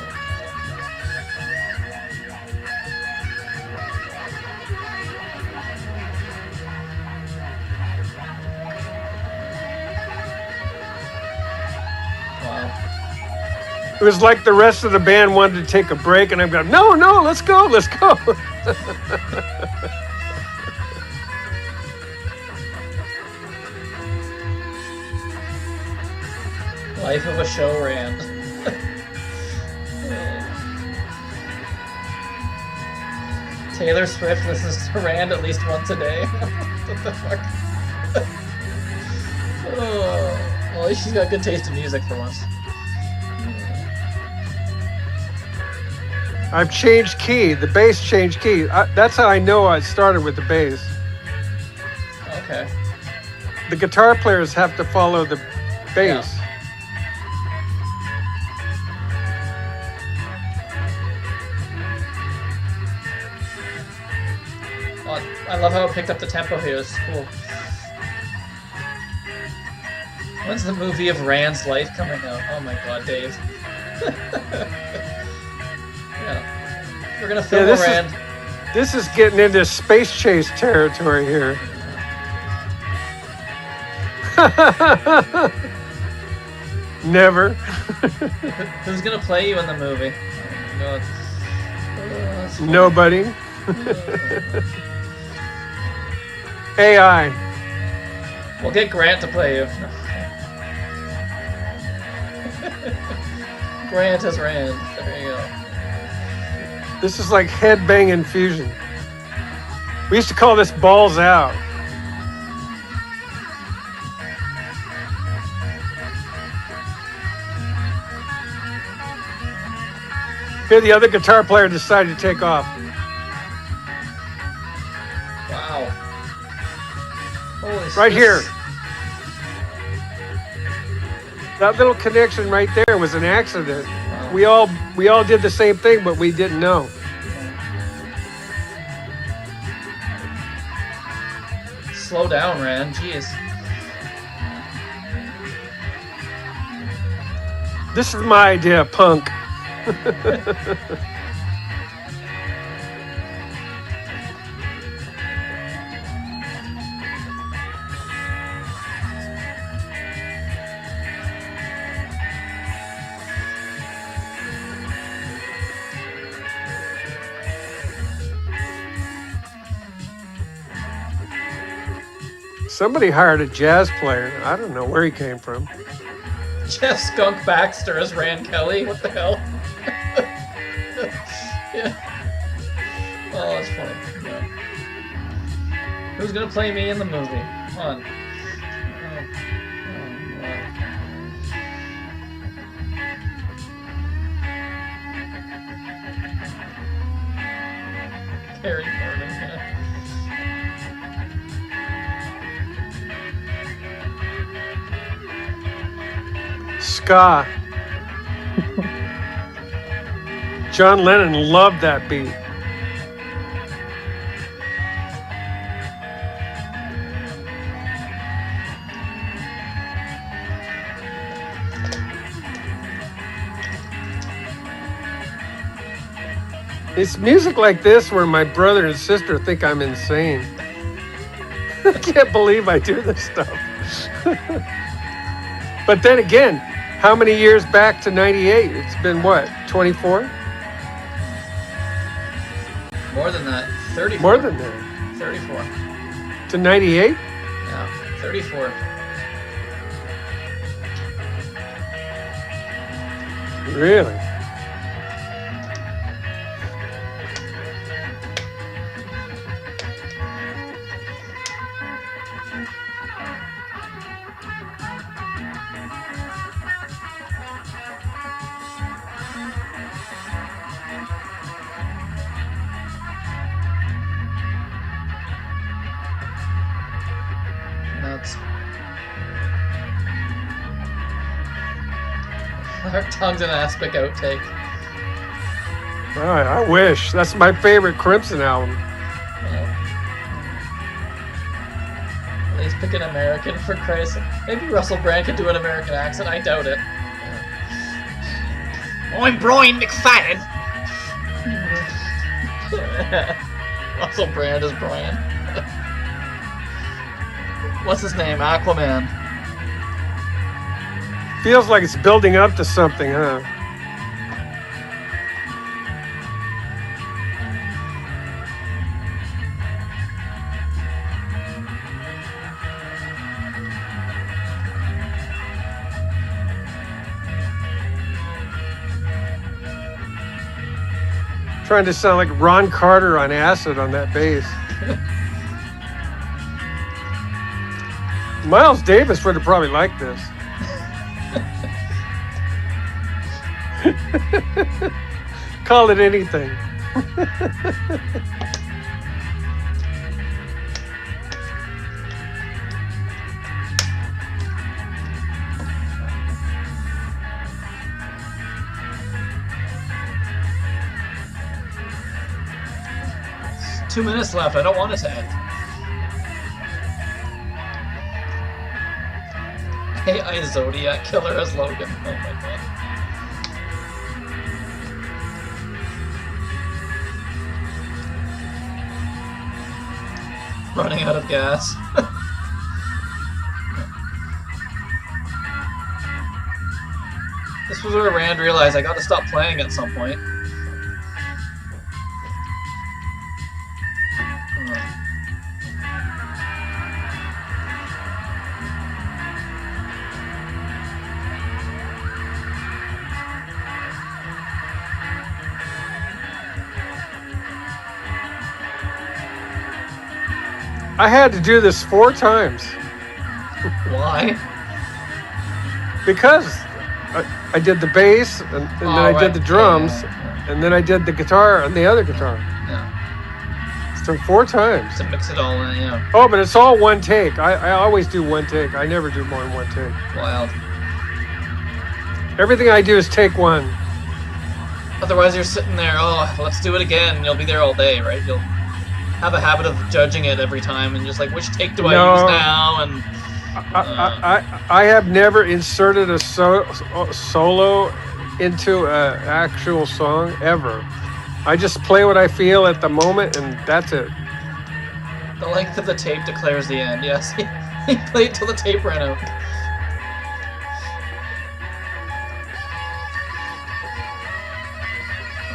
Wow. It was like the rest of the band wanted to take a break, and I'm going, no, let's go. Life of a show, Rand. Taylor Swift listens to Rand at least once a day. What the fuck? Oh, at least she's got good taste in music for once. I've changed key. The bass changed key. That's how I know I started with the bass. Okay. The guitar players have to follow the bass. Yeah. Oh, I love how it picked up the tempo here. It's cool. When's the movie of Rand's life coming out? Oh my god, Dave. Yeah. We're gonna film Rand. This is getting into space chase territory here. Never. Who's gonna play you in the movie? Oh, God. Nobody. AI. We'll get Grant to play you. Grant as Rand. There you go. This is like headbanging fusion. We used to call this balls out. Here, the other guitar player decided to take off. Wow. Holy shit. Right here. That little connection right there was an accident. Wow. We all did the same thing, but we didn't know. Slow down, Rand. Jeez. This is my idea of punk. Somebody hired a jazz player. I don't know where he came from. Jeff Skunk Baxter as Rand Kelly? What the hell? Yeah. Oh, that's funny. Yeah. Who's gonna play me in the movie? Come on. Harry Gordon, yeah. Ska. John Lennon loved that beat. It's music like this where my brother and sister think I'm insane. I can't believe I do this stuff. But then again, how many years back to 98? It's been what, 24? More than that, 34. More than that. 34. To 98? Yeah, 34. Really? Nuts. Our tongue's an aspic outtake. I wish. That's my favorite Crimson album. Well, at least pick an American, for Christ's sake. Maybe Russell Brand can do an American accent. I doubt it. I'm Brian McFadden. Russell Brand is Brian. What's his name? Aquaman. Feels like it's building up to something, huh? Trying to sound like Ron Carter on acid on that bass. Miles Davis would have probably liked this. Call it anything. It's 2 minutes left. I don't want it to end. AI Zodiac Killer as Logan. Oh my god. Running out of gas. This was where Rand realized I gotta stop playing at some point. I had to do this 4 times. Why? Because I did the bass, and then I did the drums, and then I did the guitar and the other guitar. Yeah. So 4 times. To mix it all in, yeah. Oh, but it's all one take. I always do one take. I never do more than one take. Wild. Everything I do is take 1. Otherwise you're sitting there, oh, let's do it again, and you'll be there all day, right? You'll have a habit of judging it every time and just like, which take do I use now? And I have never inserted a solo into an actual song ever. I just play what I feel at the moment, and that's it. The length of the tape declares the end. Yes, he played till the tape ran out.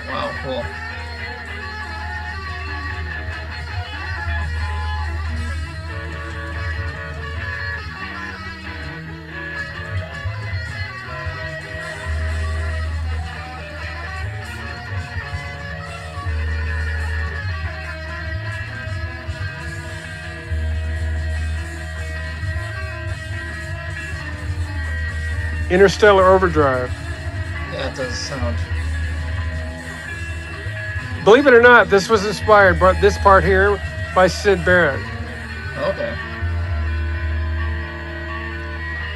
Wow, cool. Interstellar Overdrive. Yeah, it does sound. Believe it or not, this was inspired, but this part here, by Syd Barrett. Okay.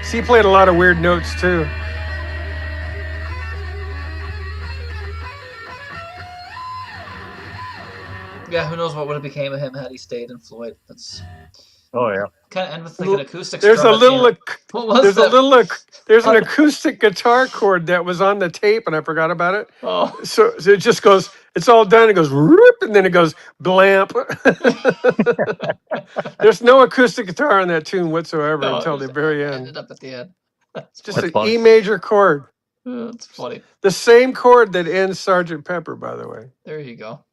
So he played a lot of weird notes too. Yeah, who knows what would have became of him had he stayed in Floyd. That's. Oh yeah. Kind of end with like an acoustic. There's drum a little. What was there's that? a little. There's an acoustic guitar chord that was on the tape, and I forgot about it. Oh. So it just goes. It's all done. It goes whoop, and then it goes blamp. There's no acoustic guitar on that tune whatsoever until the very end. Ended up at the end. It's just an E major chord. That's funny. The same chord that ends Sgt. Pepper, by the way. There you go.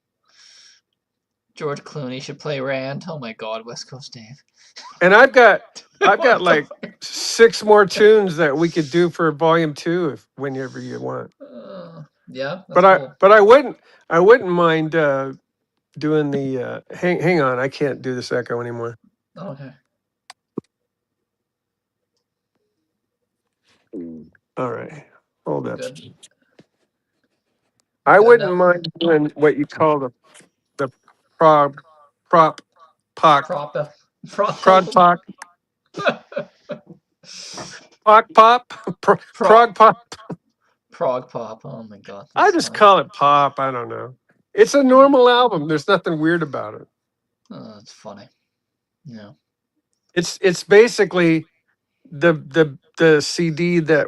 George Clooney should play Rand. Oh my God, West Coast Dave. And I've got like 6 more tunes that we could do for volume 2 if whenever you want. Yeah, but cool. I wouldn't mind doing the hang on, I can't do this echo anymore. Okay. All right, hold up. Good. I wouldn't mind doing what you call the prog pop pock prog pop prog pop prog pop prog pop. Oh my God. I just call it pop. I don't know. It's a normal album. There's nothing weird about it. Oh, that's funny. Yeah. It's basically the CD that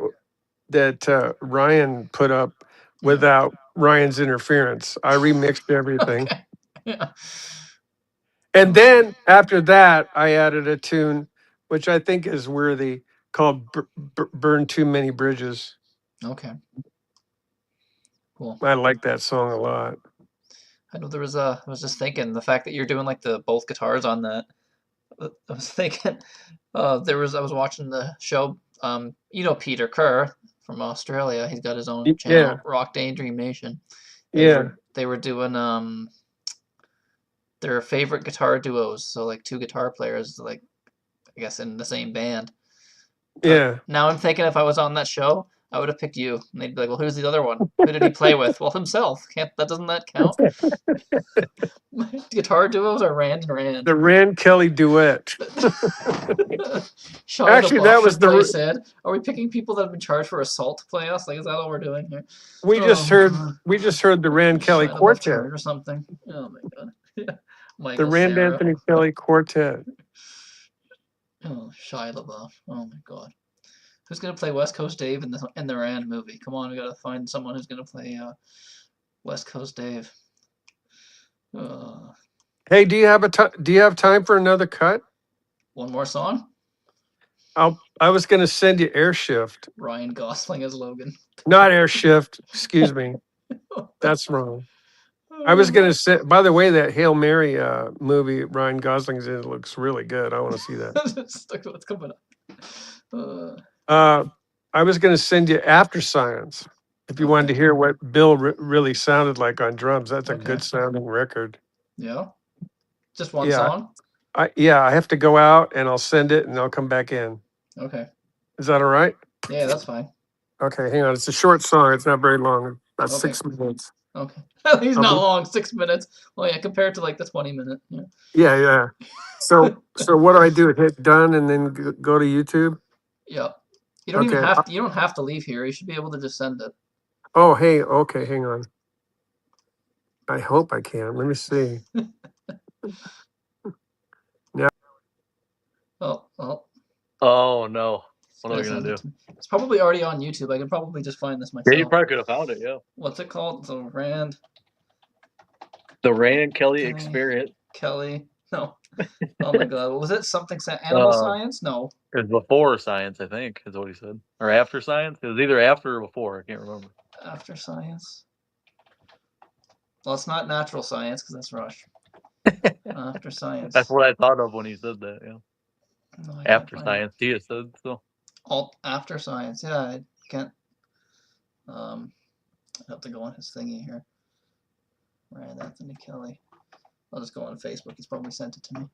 Ryan put up without Ryan's interference. I remixed everything. Okay. Yeah. And then after that, I added a tune, which I think is worthy, called Burn Too Many Bridges. Okay. Cool. I like that song a lot. I know there was I was just thinking the fact that you're doing like the both guitars on that. I was thinking I was watching the show, you know Peter Kerr from Australia. He's got his own channel, Rock Daydream Nation. They were doing their favorite guitar duos, so like two guitar players, like I guess in the same band. But Yeah. now I'm thinking if I was on that show, I would have picked you. And they'd be like, well, who's the other one? Who did he play with? Well, himself. Doesn't that count? Guitar duos are Rand and Rand. The Rand Kelly duet. Shia Actually, LaBeouf that was should play the. Sid. Are we picking people that have been charged for assault to play us? Like, is that all we're doing here? We just heard the Rand Kelly Shia LaBeouf Quartet. charge or something. Oh my god. Yeah. The Michael Rand Cera. Anthony Kelly Quartet. Oh, Shia LaBeouf. Oh my god. Who's gonna play West Coast Dave in the Rand movie? Come on, we gotta find someone who's gonna play West Coast Dave. Hey, do you have time for another cut? One more song? I was going to send you Airshift. Ryan Gosling as Logan. Not Airshift. Excuse me. That's wrong. I was going to say. By the way, that Hail Mary movie Ryan Gosling's in looks really good. I want to see that. What's coming up? I was going to send you After Science if you wanted to hear what Bill really sounded like on drums. That's a good sounding record. Yeah. Just one song? I have to go out and I'll send it and I'll come back in. Okay. Is that all right? Yeah, that's fine. Okay, hang on. It's a short song. It's not very long. About 6 minutes. Okay. He's not long. 6 minutes. Well, yeah, compared to like the 20-minute. Yeah. Yeah. So what do I do? Hit done and then go to YouTube? Yeah. You don't even have to, you don't have to leave here. You should be able to just send it. Oh, hey. Okay, hang on. I hope I can. Let me see. Now. Oh no. What are we gonna do? It's probably already on YouTube. I could probably just find this myself. Yeah, you probably could have found it, yeah. What's it called? The Rand Kelly Experience. Kelly. No. Oh my god. What was it? Something animal science? No. It was before science, I think, is what he said. Or after science? It was either after or before. I can't remember. After science. Well, it's not natural science because that's Rush. After science. That's what I thought of when he said that, yeah. No, after science, he had said so. After science, yeah. I can't. I have to go on his thingy here. Rand Anthony Kelly. I'll just go on Facebook. He's probably sent it to me.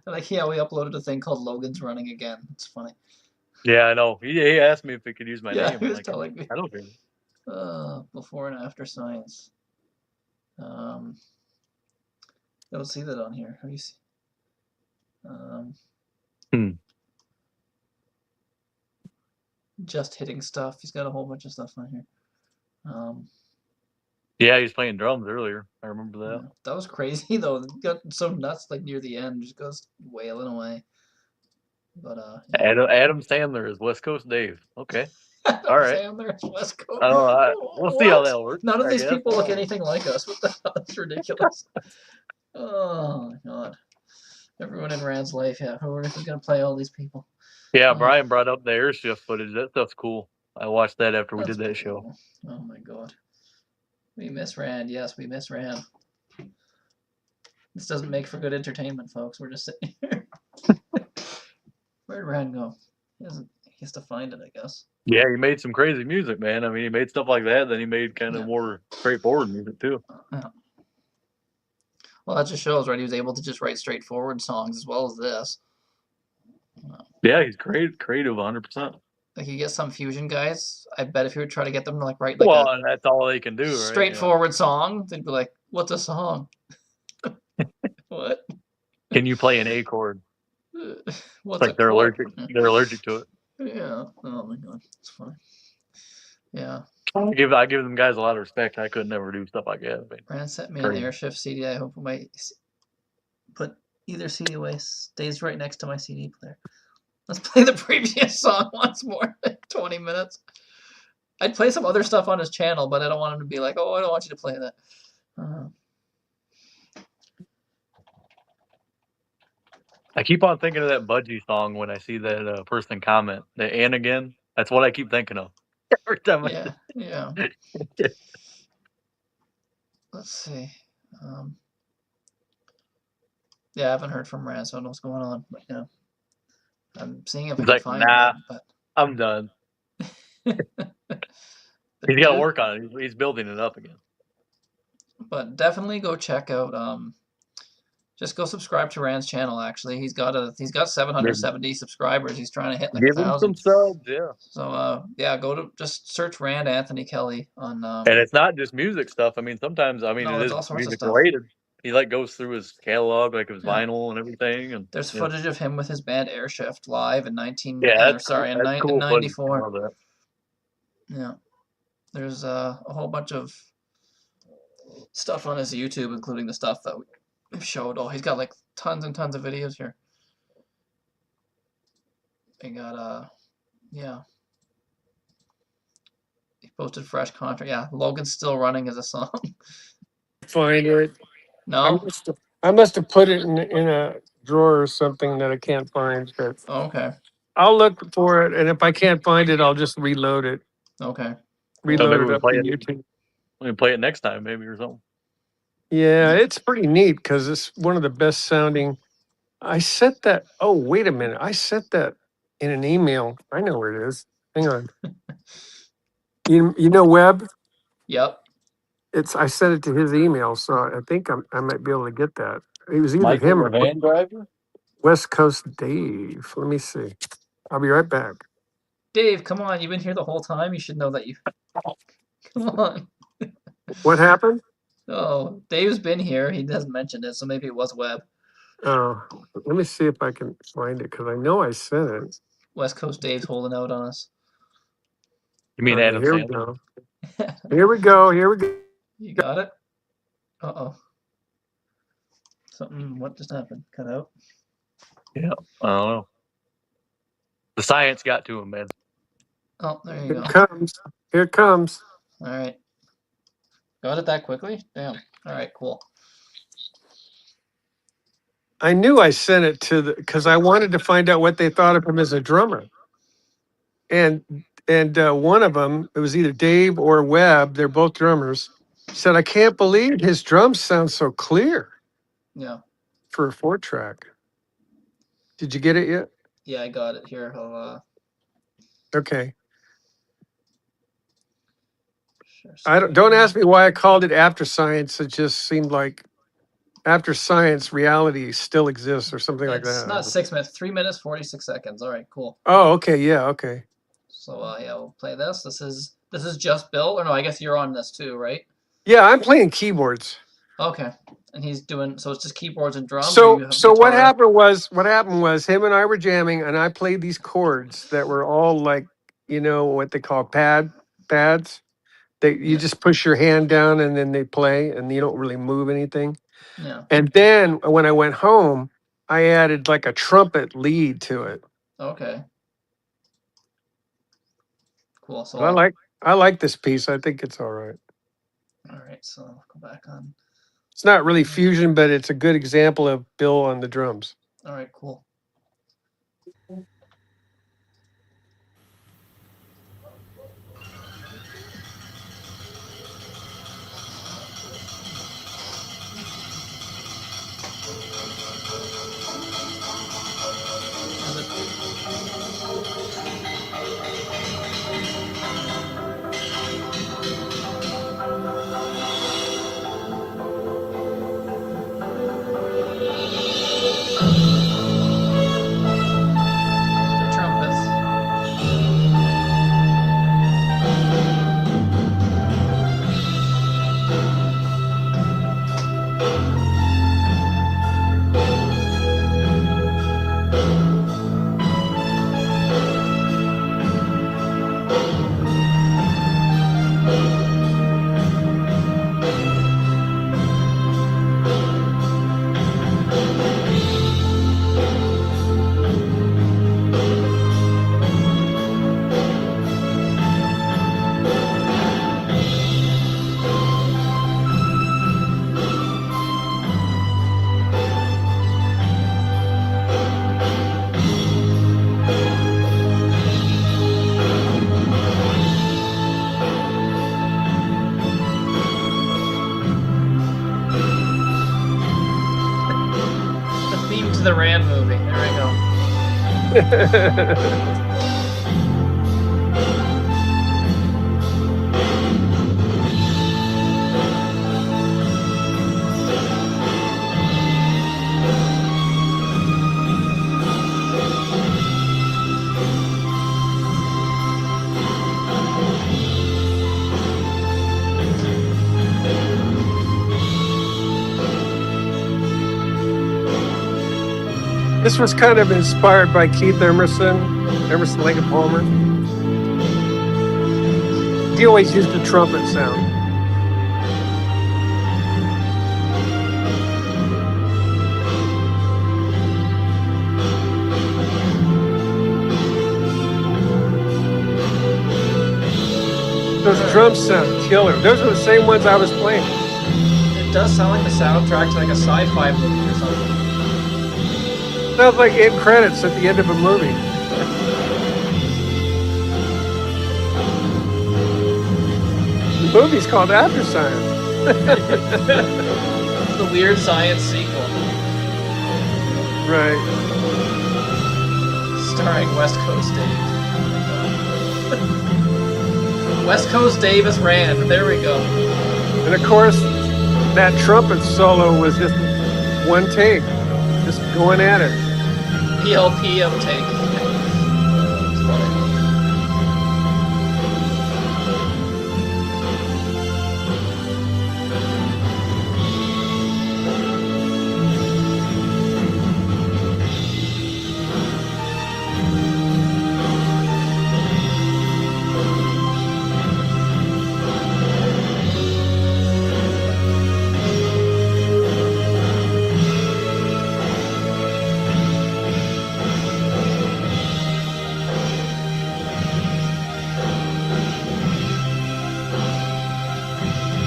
Like, yeah, we uploaded a thing called Logan's Running Again. It's funny. Yeah, I know. He asked me if he could use my name. He was telling me. I don't care. Before and after science. I don't see that on here. How do you see? Just hitting stuff. He's got a whole bunch of stuff on here. Yeah, he was playing drums earlier. I remember that. Yeah, that was crazy though. It got so nuts like near the end, just goes wailing away. But yeah. Adam Sandler is West Coast Dave. Okay. All right. Sandler is West Coast. We'll see how that works. None of these people look anything like us. What the hell? That's ridiculous. Oh my god. Everyone in Rand's life, yeah. Who's gonna play all these people? Yeah, Brian brought up the Airshift footage. That stuff's cool. I watched that after we did that show. Oh my god. We miss Rand. Yes, we miss Rand. This doesn't make for good entertainment, folks. We're just sitting here. Where'd Rand go? He has to find it, I guess. Yeah, he made some crazy music, man. I mean, he made stuff like that. Then he made kind of more straightforward music, too. Well, that just shows, right? He was able to just write straightforward songs as well as this. Yeah, he's creative 100%. Like, you get some fusion guys, I bet if you would try to get them to like write and that's all they can do, right? Straightforward song, they'd be like, "What's a song? What? Can you play an A chord?" What's like they're allergic. They're allergic to it. Yeah. Oh my god, it's funny. Yeah. I give them guys a lot of respect. I could never do stuff like that. Rand sent me an Airshift CD. I hope I might put either CD away. Stays right next to my CD player. Let's play the previous song once more. 20 minutes. I'd play some other stuff on his channel, but I don't want him to be like, "Oh, I don't want you to play that." I keep on thinking of that Budgie song when I see that person comment. The "and again." That's what I keep thinking of. Every time yeah. Let's see. Yeah, I haven't heard from Rand, so I don't know what's going on. But yeah. I'm seeing if I He's can like, find nah, it, but I'm done. He's got to work on it. He's building it up again. But definitely go check out. Just go subscribe to Rand's channel. Actually, he's got 770 subscribers. He's trying to hit like Give him 1,000. some subs, yeah. So yeah, go to just search Rand Anthony Kelly on. And it's not just music stuff. I mean, sometimes No, it there's is all sorts of music stuff. related. He like goes through his catalog, like his Yeah. vinyl and everything. And There's footage of him with his band Airshift live in 19. yeah, Or sorry, in that's cool. 94. Love that. Yeah. There's a whole bunch of stuff on his YouTube, including the stuff that we've showed. Oh, he's got like tons and tons of videos here. He got yeah. He posted fresh content. Yeah, Logan's Still Running is a song. Find it. No? I must have put it in a drawer or something that I can't find. But Oh, okay. I'll look for it, and if I can't find it, I'll just reload it. Okay. Reload maybe it we up play to it. YouTube. We can play it next time, maybe, or something. Yeah, it's pretty neat because it's one of the best sounding. I sent that. Oh, wait a minute. I sent that in an email. I know where it is. Hang on. You know Webb? Yep. I sent it to his email, so I think I might be able to get that. It was either Michael, him the or van driver. West Coast Dave. Let me see. I'll be right back. Dave, come on. You've been here the whole time. You should know that you. Come on. What happened? Oh, Dave's been here. He hasn't mentioned it, so maybe it was Webb. Oh, let me see if I can find it because I know I sent it. West Coast Dave's holding out on us. You mean Okay, Adam here we Sandler? go. Here we go. Here we go. You got it? Uh-oh. What just happened? Cut out? Yeah, I don't know. The science got to him, man. Oh, there you Here go. it comes. Here it comes. All right. Got it that quickly? Damn. All right, cool. I knew I sent it to because I wanted to find out what they thought of him as a drummer. And one of them, it was either Dave or Webb, they're both drummers, said, I can't believe his drums sound so clear. Yeah. For a 4-track. Did you get it yet? Yeah, I got it here. Okay. Sure, Don't ask me why I called it After Science. It just seemed like After Science reality still exists or something like that. It's not 6 minutes, 3 minutes, 46 seconds. All right, cool. Oh, okay. Yeah, okay. So yeah, we'll play this. This is just Bill, or no, I guess you're on this too, right? Yeah, I'm playing keyboards. Okay. And he's doing, so it's just keyboards and drums? So what happened was him and I were jamming and I played these chords that were all like, what they call pads. You just push your hand down and then they play and you don't really move anything. Yeah. And then when I went home, I added like a trumpet lead to it. Okay. Cool. So I like this piece. I think it's all right. All right, so I'll go back on. It's not really fusion, but it's a good example of Bill on the drums. All right, cool. The trumpets. The theme to the Rand movie. There we go. This was kind of inspired by Keith Emerson, Lake and Palmer. He always used the trumpet sound. Those drums sound killer. Those are the same ones I was playing. It does sound like the soundtrack to like a sci-fi movie or something. Sounds like end credits at the end of a movie. The movie's called After Science. The weird science sequel. Right. Starring West Coast Dave. West Coast Dave as Rand. There we go. And of course, that trumpet solo was just one take, just going at it. PLPM take. That's funny.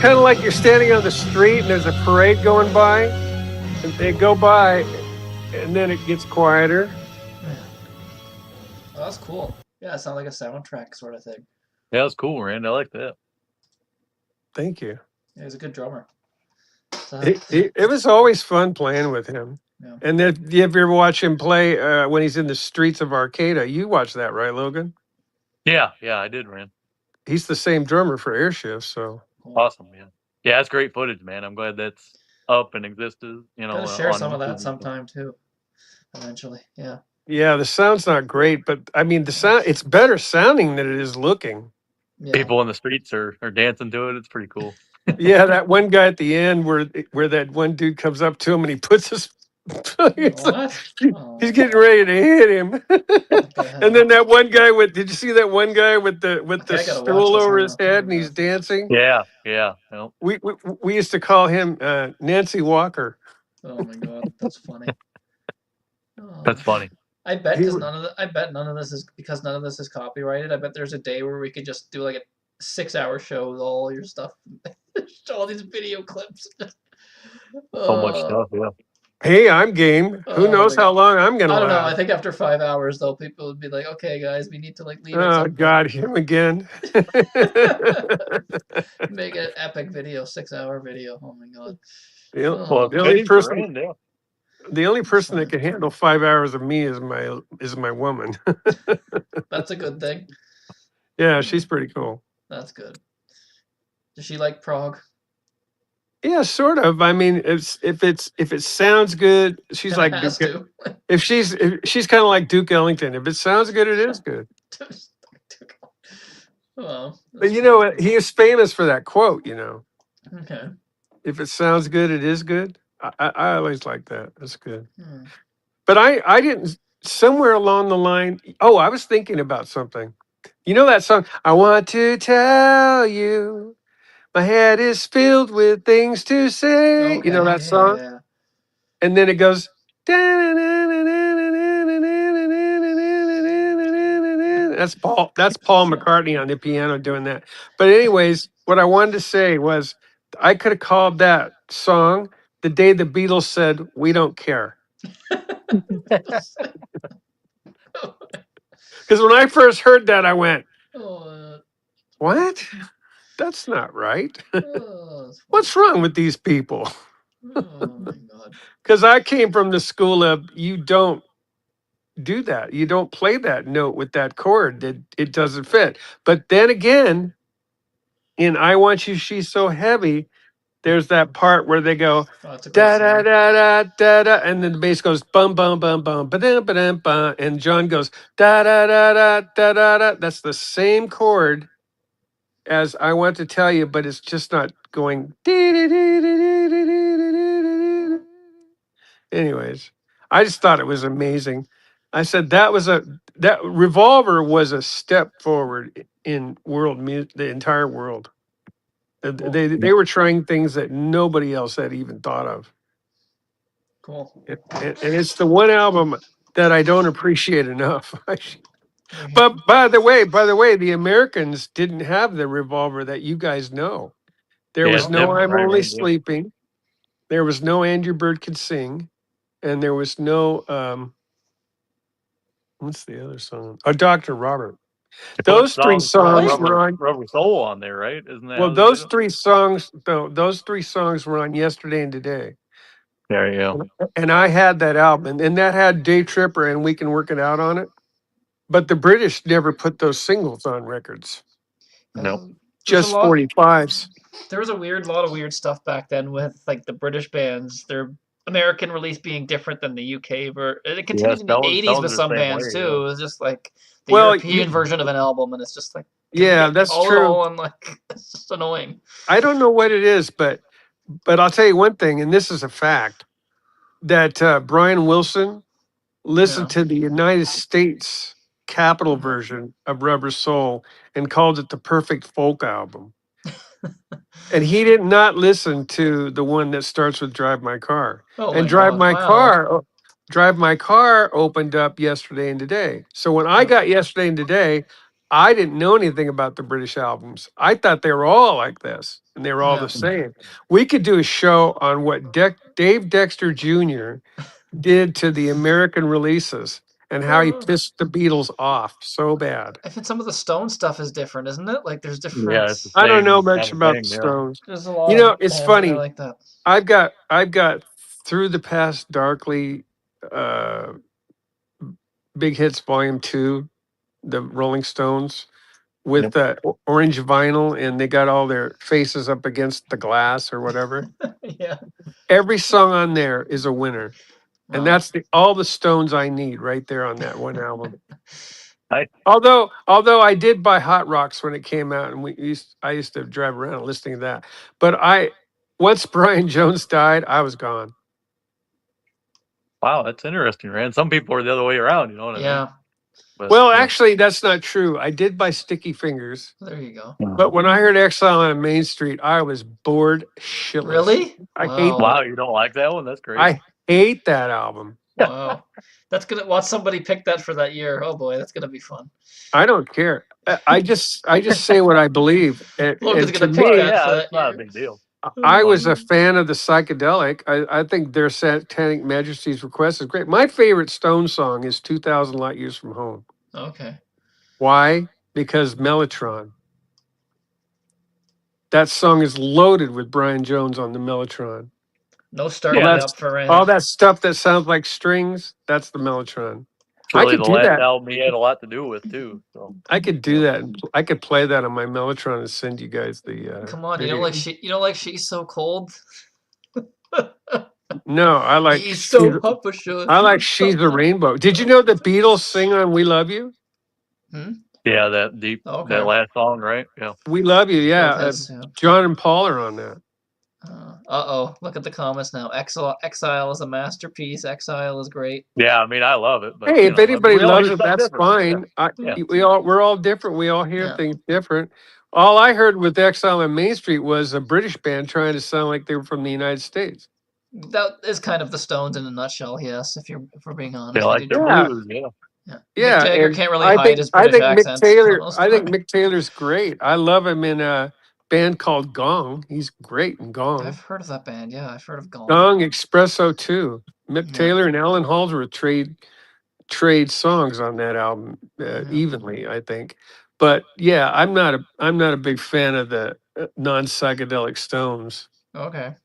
Kind of like you're standing on the street and there's a parade going by, and they go by, and then it gets quieter. Oh, that's cool. Yeah, it sounds like a soundtrack sort of thing. Yeah, that's cool, Rand. I like that. Thank you. Yeah, he's a good drummer. So, It was always fun playing with him. Yeah. And if you ever watch him play when he's in the streets of Arcata, you watch that, right, Logan? Yeah, I did, Rand. He's the same drummer for Airshift, so cool. Awesome, man. Yeah, that's great footage, man. I'm glad that's up and existed. Gotta share some of that YouTube. sometime too. Eventually, yeah. yeah, the sound's not great, but I mean the sound it's better sounding than it is looking. Yeah. People in the streets are dancing to it. It's pretty cool. Yeah, that one guy at the end where that one dude comes up to him and he puts his What? he's getting ready to hit him. And then that one guy did you see that one guy with the Okay, I gotta watch stool this over now. his head and he's dancing? Yeah. Nope. We used to call him Nancy Walker. Oh my god, that's funny. That's funny. I bet none of this is because none of this is copyrighted. I bet there's a day where we could just do like a 6-hour show with all your stuff, all these video clips. So much stuff. Yeah. Hey, I'm game. Who knows how long I'm gonna? I don't know. I think after 5 hours, though, people would be like, "Okay, guys, we need to like leave." Oh God, him again. Make an epic video, 6-hour video. Oh my God. The only person that can handle 5 hours of me is my woman. That's a good thing. Yeah, she's pretty cool. That's good. Does she like prog? Yeah, sort of. I mean, if it sounds good, she's like Duke. if she's kind of like Duke Ellington. If it sounds good, it is good. Well, but you know, he is famous for that quote. You know. Okay. If it sounds good, it is good. I always like that. That's good. But I didn't. Somewhere along the line. Oh, I was thinking about something. You know that song? I want to tell you. My head is filled with things to say. Okay, you know that song? Yeah. And then it goes. That's Paul McCartney on the piano doing that. But anyways, what I wanted to say was I could have called that song the day the Beatles said, "We don't care." Because when I first heard that, I went, "What? That's not right. What's wrong with these people?" Oh my God. Because I came from the school of you don't do that. You don't play that note with that chord. It doesn't fit. But then again, in "I Want You, She's So Heavy," there's that part where they go Oh, it's a great da da song. da da da da, and then the bass goes bum bum bum bum ba dum bum, and John goes da da da da da da da. That's the same chord as "I Want to Tell You," but it's just not going. Anyways, I just thought it was amazing. I said that Revolver was a step forward in world music, the entire world. Cool. They were trying things that nobody else had even thought of. Cool. And it's the one album that I don't appreciate enough. We- But by the way, the Americans didn't have the Revolver that you guys know. There Yeah, was it's No? no different, "I'm right? Only Right, yeah. Sleeping." There was no "Andrew Bird Could Sing," and there was no what's the other song? Oh, Dr. Robert. They put Those three songs from songs Really? were on. Rubber Soul on there, right? Isn't that Well, how they did it? those three songs were on Yesterday and Today. There you go. And I had that album, and that had Day Tripper and We Can Work It Out on it. But the British never put those singles on records, Nope. There's a just lot. 45s. There was a lot of weird stuff back then with like the British bands. Their American release being different than the UK, it Yeah, continued in the Stones 80s with are the some same bands way. too. Yeah. It was just like the Well, European version of an album, and it's just like, can we yeah, get that's all true. and like it's just annoying. I don't know what it is, but I'll tell you one thing, and this is a fact, that Brian Wilson Yeah. listened to the United States Capitol version of Rubber Soul and called it the perfect folk album. And he did not listen to the one that starts with "Drive My Car." Oh And my God! Wow. "Drive My Car" opened up Yesterday and Today. So when I Yeah. got Yesterday and Today, I didn't know anything about the British albums. I thought they were all like this, and they were all Yeah. the same. We could do a show on what Dave Dexter Jr. did to the American releases and how he Well, pissed the Beatles off so bad. I think some of the Stone stuff is different, isn't it? Like there's Yeah, different. it's the I don't know same much kind of about the thing. Yeah. Stones. There's a lot You of know, it's bands that I funny. like that. I've got Through the Past Darkly, uh, Big Hits Volume 2, the Rolling Stones, with Yep. orange vinyl, and they got all their faces up against the glass or whatever. Yeah. Every song on there is a winner. And Wow. that's all the Stones I need right there on that one album. I Although I did buy Hot Rocks when it came out, and I used to drive around listening to that. But once Brian Jones died, I was gone. wow, that's interesting, Rand. Some people are the other way around. You know what I mean? Yeah. But Well, yeah. actually, that's not true. I did buy Sticky Fingers, There you go. but when I heard Exile on Main Street, I was bored shitless. Really? I hate Wow. Wow, you don't like that one? That's crazy. I hate that album. Wow. That's gonna watch somebody pick that for that year. Oh boy, that's gonna be fun. I don't care. I just say what I believe, Logan's and to gonna pick Well, me, that for yeah, that it's not a year. big deal. I was a fan of the psychedelic. I think their Satanic Majesty's Request is great. My favorite Stone song is 2,000 Light Years from Home. Okay. Why? Because Mellotron. That song is loaded with Brian Jones on the Mellotron. No starting Yeah, it that's up for Rand. all that stuff that sounds like strings. That's the Mellotron. It's really I could the do last that. album he had a lot to do with too. So I could do that. I could play that on my Mellotron and send you guys the. Come on, video. you don't like She's So Cold? No, I like. He's so Papa I like She's a Rainbow. Did you know the Beatles sing on "We Love You"? yeah, that deep, Okay. that last song, right? Yeah. "We Love You," yeah. Both hits, yeah. John and Paul are on that. Uh-oh, look at the comments now. Exile is a masterpiece. Exile is great. Yeah, I mean, I love it, but Hey, if anybody we all loves hear it, stuff that's different. fine. Yeah. We're all different. We all hear Yeah. things different. All I heard with Exile on Main Street was a British band trying to sound like they were from the United States. That is kind of the Stones in a nutshell, yes, if we're being honest. They like their blues, yeah. Yeah, Mick Jagger and can't really hide his I British think accent. I think Mick Taylor's great. I love him in a band called Gong. He's great in Gong. I've heard of that band. Yeah, I've heard of Gong. Gong, Espresso too. Mick Yeah. Taylor and Alan Halsworth trade songs on that album Yeah. evenly, I think. But yeah, I'm not a big fan of the non psychedelic Stones. Okay.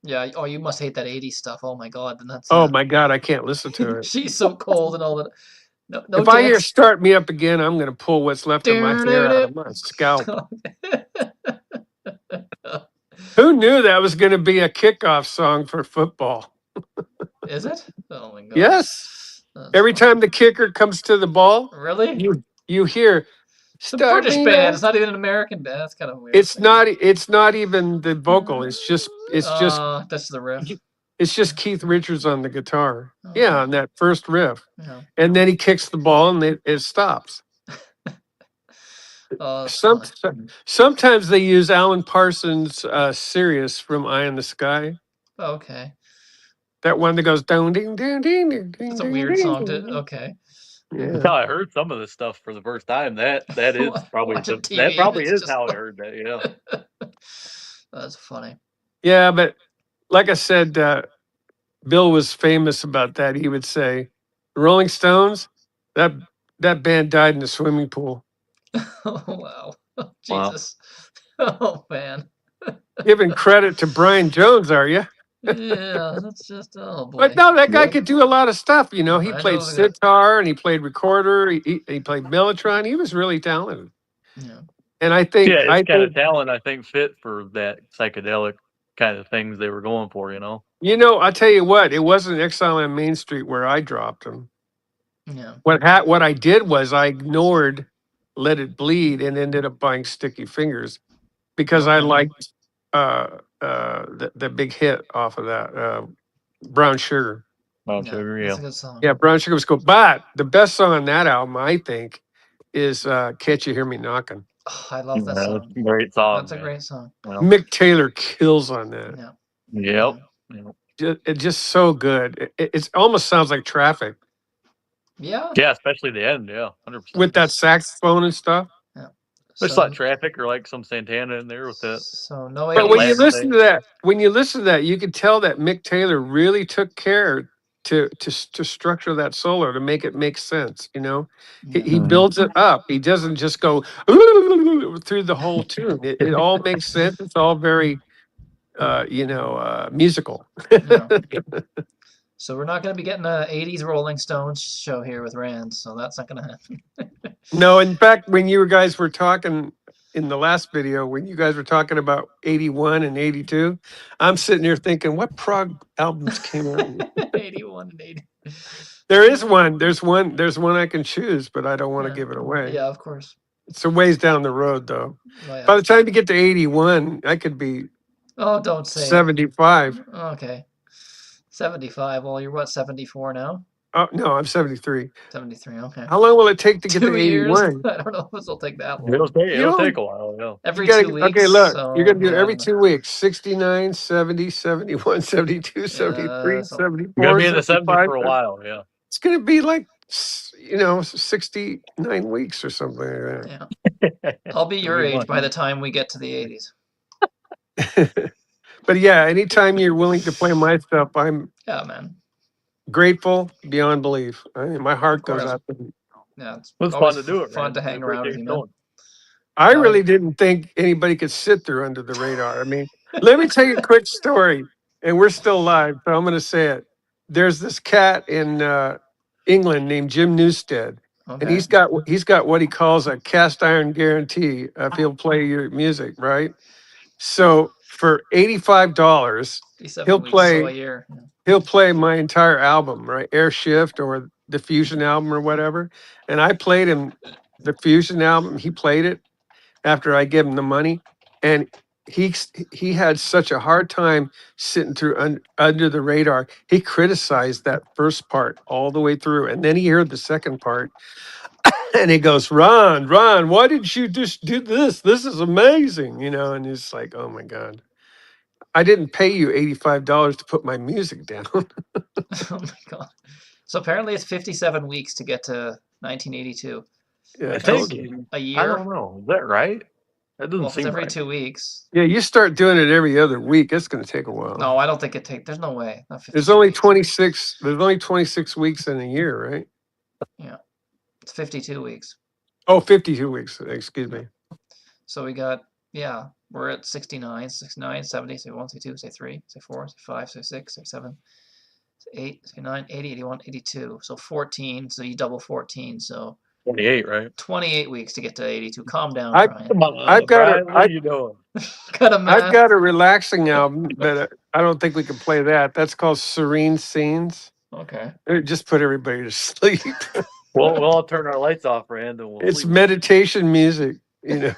Yeah. Oh, you must hate that 80s stuff. Oh my God. Then that's Oh my God, I can't listen to it. She's So Cold and all that. No If I hear Jackson. "Start Me Up Again," I'm gonna pull what's left of my hair out of my scalp. Who knew that was gonna be a kickoff song for football? Is it? Oh my God. Yes. That's Every funny. time the kicker comes to the ball, Really? you hear It's a "Start British Me band. Up." It's not even an American band. That's kind of weird. It's not even the vocal. It's just That's the riff. it's just Keith Richards on the guitar. Okay. Yeah, on that first riff. Yeah. And then he kicks the ball and it stops. Oh, that's funny. Sometimes they use Alan Parsons' "Sirius" from "Eye in the Sky." Okay. That one that goes ding ding ding ding ding. That's a weird song to. Okay. Yeah. How I heard some of this stuff for the first time. That is probably Watching that TV, probably it's is just how I like- heard that. Yeah. That's funny. Yeah, but like I said, Bill was famous about that. He would say, "The Rolling Stones, that band died in the swimming pool." Oh wow. Oh, Jesus. Oh man. Giving credit to Brian Jones, are you? Yeah, that's just oh boy. But no, that guy could do a lot of stuff. You know, he I played know that- sitar and he played recorder. He played mellotron. He was really talented. Yeah. And I think, Yeah, his kind of talent I think fit for that psychedelic kind of things they were going for. you know, I tell you what, it wasn't Exile on Main Street where I dropped him. Yeah. What I did was I ignored Let It Bleed and ended up buying Sticky Fingers because I Okay. liked the big hit off of that, Brown Sugar. Brown Yeah, Sugar, that's yeah. a good song. Yeah, Brown Sugar was cool. But the best song on that album, I think, is Can't You Hear Me Knocking? Oh, I love that Yeah, song. that's a great song. That's a man. great song. Yeah. Mick Taylor kills on that. Yeah. Yep. It's just so good. It almost sounds like Traffic Yeah. Yeah, especially the end. Yeah, 100%. with that saxophone and stuff. It's like Traffic or like some Santana in there with that. So no But when you 80s. listen to that, you can tell that Mick Taylor really took care to structure that solo to make it make sense. You know, he Mhm. builds it up. He doesn't just go through the whole tune. It all makes sense. It's all very, musical. Yeah. So we're not going to be getting a 80s Rolling Stones show here with Rand, so that's not going to happen. No, in fact, when you guys were talking in the last video, when you guys were talking about 81 and 82, I'm sitting there thinking, what prog albums came out? 81 and 80. There is one. There's one I can choose, but I don't want to Yeah. give it away. Yeah, of course. It's a ways down the road, though. Oh, yeah. By the time you get to 81, I could be Oh, don't say 75. it. Okay. 75. Well, you're what, 74 now? Oh, no, I'm 73. 73. Okay. How long will it take to get 2 to years. 81? I don't know if this will take that long. It'll You take a while. Yeah. Every You gotta, 2 weeks. okay, look, so, you're going to do it yeah, every 2 weeks 69, 70, 71, 72, 73, so- 74. You're gonna be in the 70s 75. for a while. Yeah. It's going to be like, 69 weeks or something like Yeah. I'll be your It'll be age by the time we get to the 80s. that. But yeah, anytime you're willing to play my stuff, I'm Yeah, man. grateful beyond belief. I mean, my heart Of course. goes out to you. Yeah, it's It was always fun to do it. Fun man. to hang We around with appreciate you, you man. going. I No, really you- didn't think anybody could sit there under the radar. I mean, let me tell you a quick story, and we're still live, so I'm going to say it. There's this cat in England named Jim Newstead, and Okay. he's got what he calls a cast iron guarantee if he'll play your music, right? So for $85, 57 he'll weeks, play- so a year. Yeah. he'll play my entire album, right? Air Shift or the Fusion album or whatever. And I played him the Fusion album. He played it after I gave him the money, and he had such a hard time sitting through under the radar. He criticized that first part all the way through, and then he heard the second part, and he goes, "Ron, why did you just do this? This is amazing," And he's like, "Oh my God, I didn't pay you $85 to put my music down." Oh my god. So apparently it's 57 weeks to get to 1982. Yeah, I told think you. A I year? don't know. Is that right? That doesn't Well, if it's seem every right. 2 weeks. Yeah, you start doing it every other week, it's going to take a while. No, I don't think it takes. There's no way. Not 52 There's only weeks. 26. There's only 26 weeks in a year, right? It's 52 weeks. Oh, 52 weeks. Excuse me. So we got we're at 69, 69, 70, say 1, say 2, say 3, say 4, say 5, say 6, say 7, say 8, say 9, 80, 81, 82. So 14, so you double 14, so 28, right? 28 weeks to get to 82. Calm down, I Brian. Come on, I've got a Brian, what are you doing? Got a I've math. got a relaxing album, but I don't think we can play that. That's called Serene Scenes. Okay. It just put everybody to sleep. We'll all turn our lights off, Rand, and we'll It's sleep. meditation music, you know.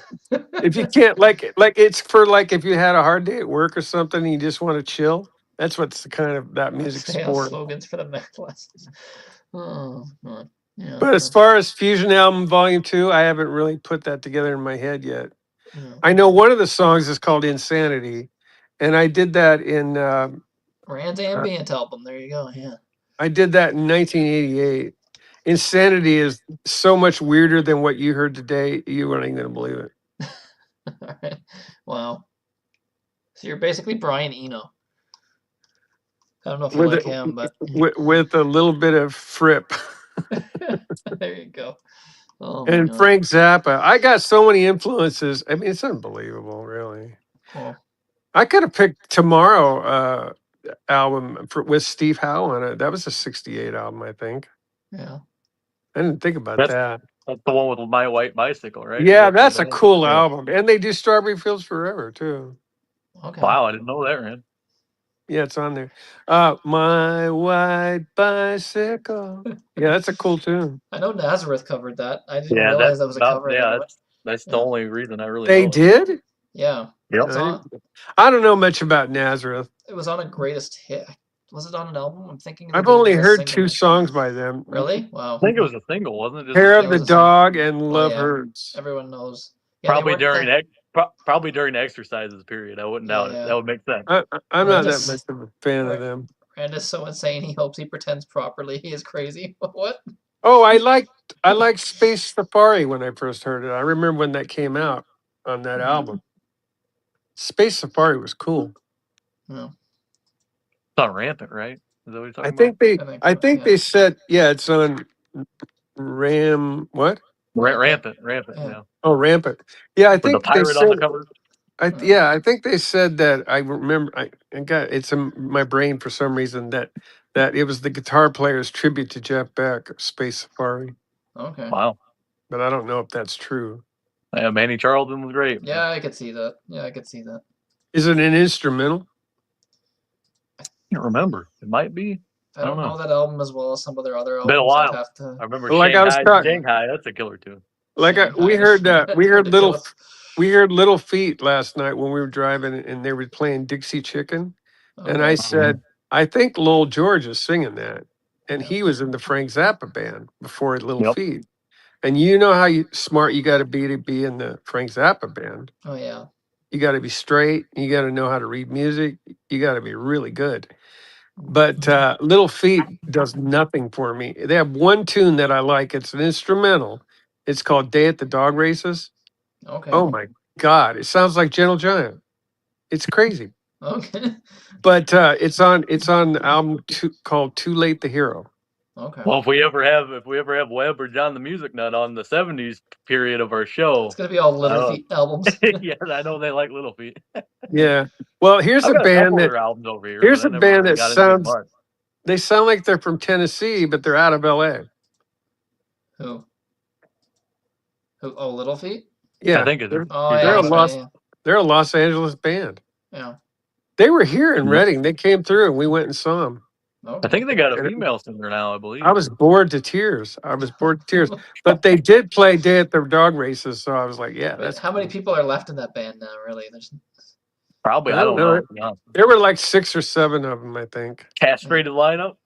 If you can't like it's for like if you had a hard day at work or something and you just want to chill, that's what's the kind of that music's Sales for. slogans for the math lessons. Oh, God. Yeah. But as far as Fusion Album Volume 2, I haven't really put that together in my head yet. Yeah. I know one of the songs is called Insanity, and I did that in Rand's ambient album. There you go. Yeah. I did that in 1988. Insanity is so much weirder than what you heard today. You weren't even going to believe it. All right. Wow. So you're basically Brian Eno. I don't know if you like him, but with a little bit of Fripp. there you go. Oh, and God. Frank Zappa. I got so many influences. I mean, it's unbelievable, really. Cool. I could have picked Tomorrow album with Steve Howe on it. That was a 68 album, I think. Yeah. I didn't think about that. That's the one with My White Bicycle, right? Yeah, that's a cool Yeah. album. And they do Strawberry Fields Forever, too. Okay. Wow, I didn't know that, Rand. Yeah, it's on there. My White Bicycle. Yeah, that's a cool tune. I know Nazareth covered that. I didn't realize that was a cover. Yeah, that's the only reason I really They know did? it. Yeah. Yep. I don't know much about Nazareth. It was on a greatest hit. Was it on an album? I'm thinking. I've only heard 2 songs by them. Really? Wow. I think it was a single, wasn't it? Hair of the Dog and Love yeah. Hurts. Everyone knows. Yeah, probably during the exercises period. I wouldn't doubt it. That would make sense. I'm not that much of a fan of them. Rand is so insane. He hopes he pretends properly. He is crazy. What? Oh, I liked Space Safari when I first heard it. I remember when that came out on that album. Space Safari was cool. No. It's on Rampant, right? Is that what you're talking about? I think they said, yeah, it's on what? Rampant, yeah. Oh, Rampant. Yeah, I think with the pirate on the cover. I think they said that. I remember. I got it's in my brain for some reason that it was the guitar player's tribute to Jeff Beck, Space Safari. Okay. Wow. But I don't know if that's true. Yeah, Manny Charlton was great. Yeah, I could see that. Is it an instrumental? I can't remember. It might be. I don't know that album as well as some of their other albums. Been a while. I'd have to... I remember Shanghai. That's a killer tune. We heard Little Feat last night when we were driving, and they were playing Dixie Chicken, and I said, I think Lowell George is singing that, and he was in the Frank Zappa band before Little Feat, and you know how smart you got to be in the Frank Zappa band. Oh yeah, you got to be straight. You got to know how to read music. You got to be really good. But Little Feat does nothing for me. They have one tune that I like. It's an instrumental. It's called Day at the Dog Races. Okay. Oh my God. It sounds like Gentle Giant. It's crazy. Okay. But it's on the album called Too Late the Hero. Okay. Well, if we ever have Webb or John the Music Nut on the 70s period of our show, it's gonna be all Little Feat albums. Yeah, I know they like Little Feat. Yeah. Well, here's a band that albums over here. Here's a band that sounds. They sound like they're from Tennessee, but they're out of LA. Who? Oh, Little Feat? Yeah. I think it's they're a Los Angeles band. Yeah. They were here in Reading. They came through and we went and saw them. Okay. I think they got a female singer now, I believe. I was bored to tears. But they did play Day at the Dog Races, so I was like, yeah. That's how many people are left in that band now, really? There's probably, I don't know. There were like 6 or 7 of them, I think. Castrated lineup?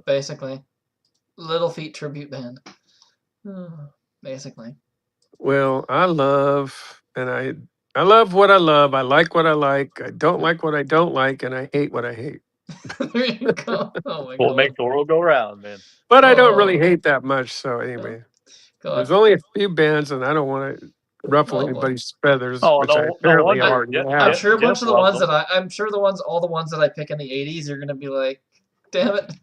Basically. Little Feat tribute band. Basically. Well, I love what I love. I like what I like. I don't like what I don't like, and I hate what I hate. There you go. Oh my God. We'll make the world go round, man. But I don't really hate that much. So anyway, there's only a few bands, and I don't want to ruffle anybody's feathers. I'm sure a bunch of the ones all the ones that I pick in the '80s are gonna be like, damn it.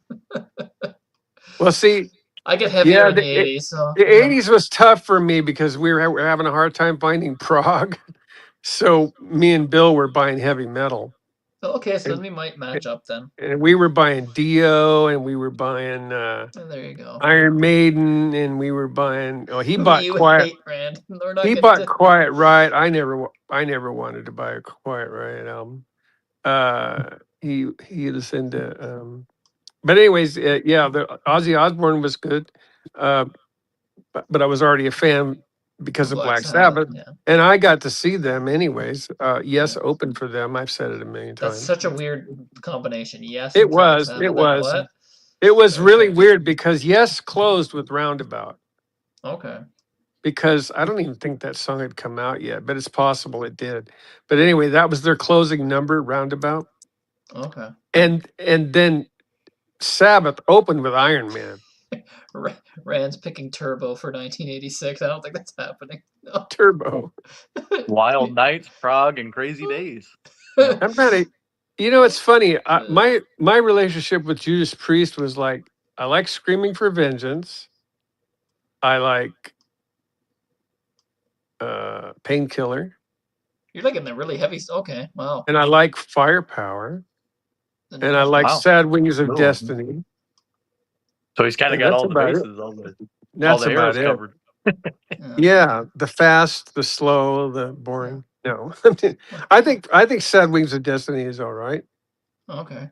Well, see, I get heavier in the '80s. So the '80s was tough for me because we were having a hard time finding prog. So me and Bill were buying heavy metal, Okay, so then and, we might match up then. and we were buying Dio, and we were buying Oh, there you go. Iron Maiden, and we were buying. Oh, he Who bought you Quiet. hate, Rand. We're not He getting bought to. Quiet Riot. I never wanted to buy a Quiet Riot album. He was into. But anyways, yeah, the Ozzy Osbourne was good. Uh, but I was already a fan because For of Black Black Sabbath, Sabbath, yeah. and I got to see them anyways. Yes, Yeah. opened for them. I've said it a million That's times. such a weird combination. Yes, It and Black was. Sabbath. It Like was. what? It was Very really strange. weird because Yes closed with Roundabout. Okay. Because I don't even think that song had come out yet, but it's possible it did. But anyway, that was their closing number, Roundabout. Okay. And then Sabbath opened with Iron Man. Rand's picking Turbo for 1986. I don't think that's happening. No. Turbo. Wild Nights, Prague, and Crazy Days. Yep. I'm not a, you know, it's funny. My relationship with Judas Priest was like, I like Screaming for Vengeance. I like Painkiller. You're like in the really heavy. Okay. Wow. And I like Firepower. And I like Wow. Sad Wings of Cool. Destiny. So he's kind of And got that's all the about it. bases, all the That's about eras it. covered. Yeah, the fast, the slow, the boring. No, I think Sad Wings of Destiny is all right, Okay.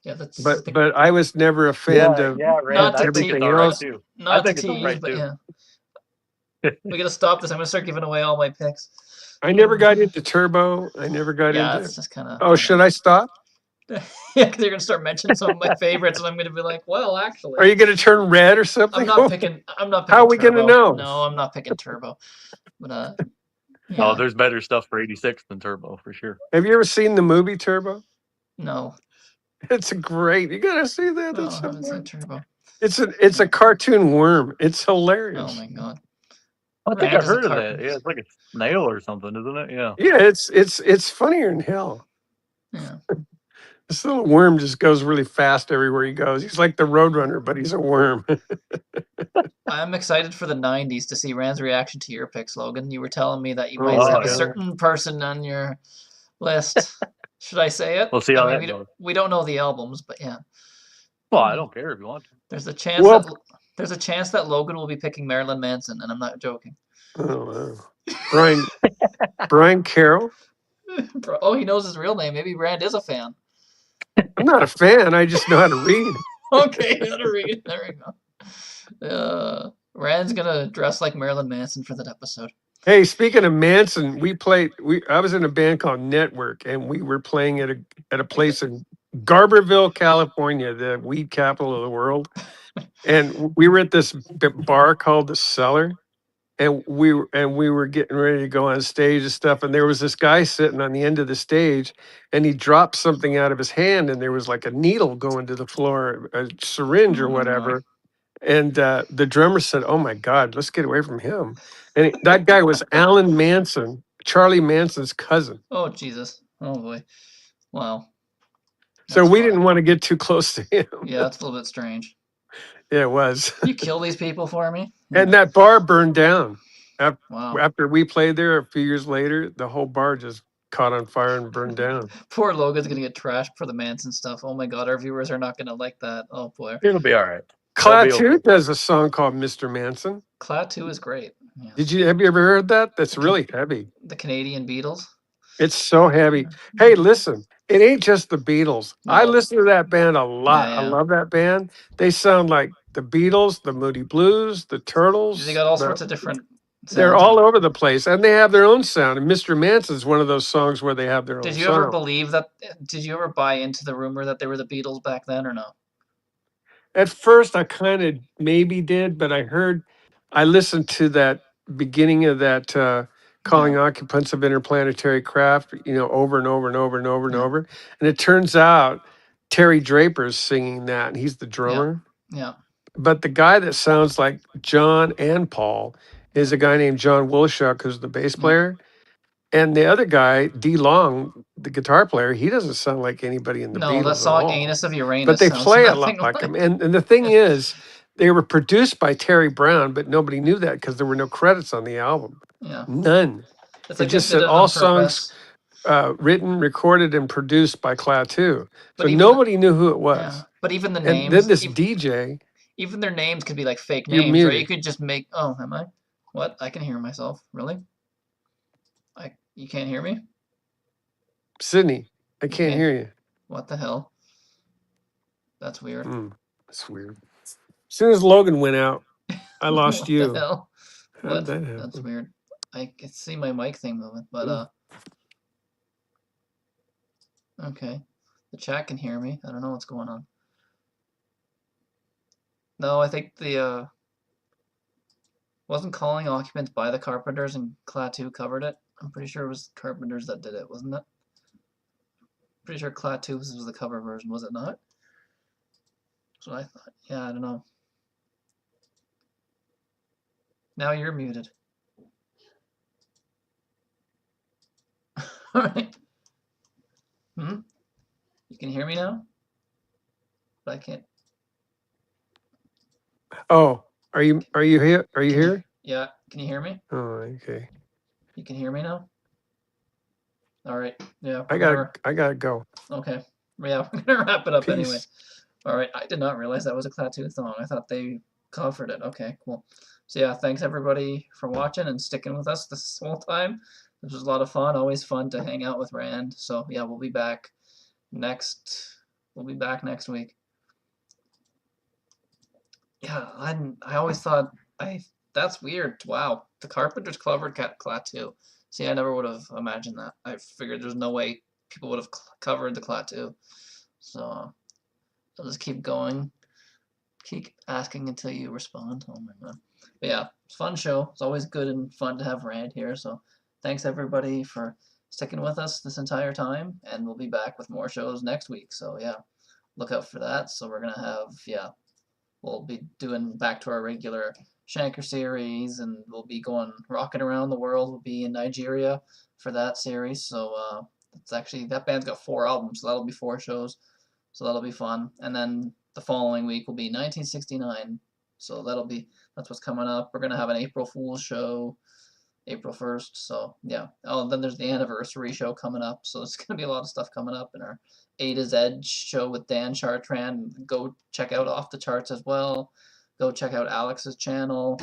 Yeah, that's. but I was never a fan of Not to everything all right else. too. Not I think to it's all tease, right but too. yeah. We gotta stop this. I'm gonna start giving away all my picks. I never got into Turbo. I never got Yeah, into. it's just kind of. Oh, should I stop? Yeah, because you're gonna start mentioning some of my favorites, and I'm gonna be like, well, actually. Are you going to turn red or something? I'm not picking. How are we Turbo. going to know? No, I'm not picking Turbo. But yeah. Oh, there's better stuff for '86 than Turbo for sure. Have you ever seen the movie Turbo? No. It's great. You got to see that. No, I haven't seen Turbo. It's a cartoon worm. It's hilarious. Oh my god. I think I've heard of that. Yeah, it's like a snail or something, isn't it? Yeah. Yeah, it's funnier than hell. Yeah. This little worm just goes really fast everywhere he goes. He's like the Roadrunner, but he's a worm. I'm excited for the 90s to see Rand's reaction to your picks, Logan. You were telling me that you might Oh, have a yeah. certain person on your list. Should I say it? We'll see how I mean, that goes. we don't know the albums, but yeah. Well, I don't care if you want to. There's a chance that Logan will be picking Marilyn Manson, and I'm not joking. Oh, wow. Brian Carroll. Oh, he knows his real name. Maybe Rand is a fan. I'm not a fan. I just know how to read. Okay, you know how to read. There we go. Rand's gonna dress like Marilyn Manson for that episode. Hey, speaking of Manson, I was in a band called Network, and we were playing at a place in Garberville, California, the weed capital of the world. And we were at this bar called the Cellar, and we were getting ready to go on stage and stuff. And there was this guy sitting on the end of the stage, and he dropped something out of his hand, and there was like a needle going to the floor, a syringe or whatever. And the drummer said, "Oh my God, let's get away from him." And that guy was Alan Manson, Charlie Manson's cousin. Oh Jesus! Oh boy! Wow. So we didn't want to get too close to him. Yeah, that's a little bit strange. Yeah, it was. Can you kill these people for me? And that bar burned down. Wow. After we played there a few years later, the whole bar just caught on fire and burned down. Poor Logan's gonna get trashed for the Manson stuff. Oh my God, our viewers are not gonna like that. Oh boy. It'll be all right. Klaatu does a song called Mr. Manson. Klaatu is great. Yeah. Have you ever heard that? That's really heavy. The Canadian Beatles. It's so heavy. Hey, listen, it ain't just the Beatles. No. I listen to that band a lot. Yeah. I love that band. They sound like the Beatles, the Moody Blues, the Turtles. They got all sorts of different sounds. They're all over the place, and they have their own sound. And Mr. Manson's one of those songs where they have their own sound. Did you ever believe that? Did you ever buy into the rumor that they were the Beatles back then, or no? At first, I kind of maybe did, but I listened to that beginning of that calling occupants of interplanetary craft, over and over and over and over and over. And it turns out Terry Draper's singing that, and he's the drummer. Yeah. But the guy that sounds like John and Paul is a guy named John Wilshuck, who's the bass player. And the other guy, D. Long, the guitar player, he doesn't sound like anybody in the Beatles. No, the song "Anus of Uranus." But they play a lot like him. And the thing is, they were produced by Terry Brown, but nobody knew that because there were no credits on the album. Yeah. None. It's It like they just did said it all on songs purpose. written, recorded, and produced by Klaatu. So But even nobody knew who it yeah, was. but even the And then names, this DJ, even their names could be like fake you're names, right? You muted. could just make. Oh, am I? What? I can hear myself. Really? You can't hear me? Sidney, I You can't can't. hear you. What the hell? That's weird. That's weird. As soon as Logan went out, I lost What the you. hell? How did What? that That's happen? weird. I can see my mic thing moving, but Mm. okay. The chat can hear me. I don't know what's going on. No, I think the wasn't Calling Occupants by the Carpenters and Klaatu covered it. I'm pretty sure it was Carpenters that did it, wasn't it? Pretty sure Klaatu was the cover version, was it not? That's what I thought. Yeah, I don't know. Now you're muted. All right. You can hear me now? But I can't. Oh, are you here? Are you here? Yeah, can you hear me? Oh, okay. You can hear me now? All right. Yeah, I gotta go. Okay. Yeah, we're gonna wrap it up anyway. Peace. All right. I did not realize that was a Klaatu song. I thought they covered it. Okay, cool. So yeah, thanks everybody for watching and sticking with us this whole time. This was a lot of fun. Always fun to hang out with Rand. So yeah, we'll be back next. We'll be back next week. Yeah, I always thought that's weird. Wow, the Carpenters covered Klaatu. See, I never would have imagined that. I figured there's no way people would have covered the Klaatu. So I'll just keep going, keep asking until you respond. Oh my god. But yeah, it's a fun show. It's always good and fun to have Rand here. So thanks everybody for sticking with us this entire time, and we'll be back with more shows next week. So yeah, look out for that. So we're gonna have we'll be doing back to our regular Shanker series, and we'll be going rocking around the world. We'll be in Nigeria for that series. So it's actually that band's got 4 albums, so that'll be 4 shows. So that'll be fun. And then the following week will be 1969. So that's what's coming up. We're gonna have an April Fool's show, April 1st. So yeah. Oh, and then there's the anniversary show coming up. So it's gonna be a lot of stuff coming up in our A to Z show with Dan Chartrand. Go check out Off the Charts as well. Go check out Alex's channel,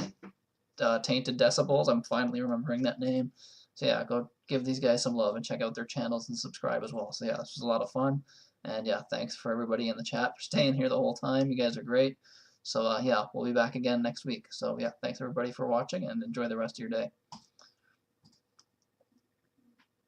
Tainted Decibels. I'm finally remembering that name. So yeah, go give these guys some love and check out their channels and subscribe as well. So yeah, this was a lot of fun. And yeah, thanks for everybody in the chat for staying here the whole time. You guys are great. So yeah, we'll be back again next week. So yeah, thanks everybody for watching and enjoy the rest of your day.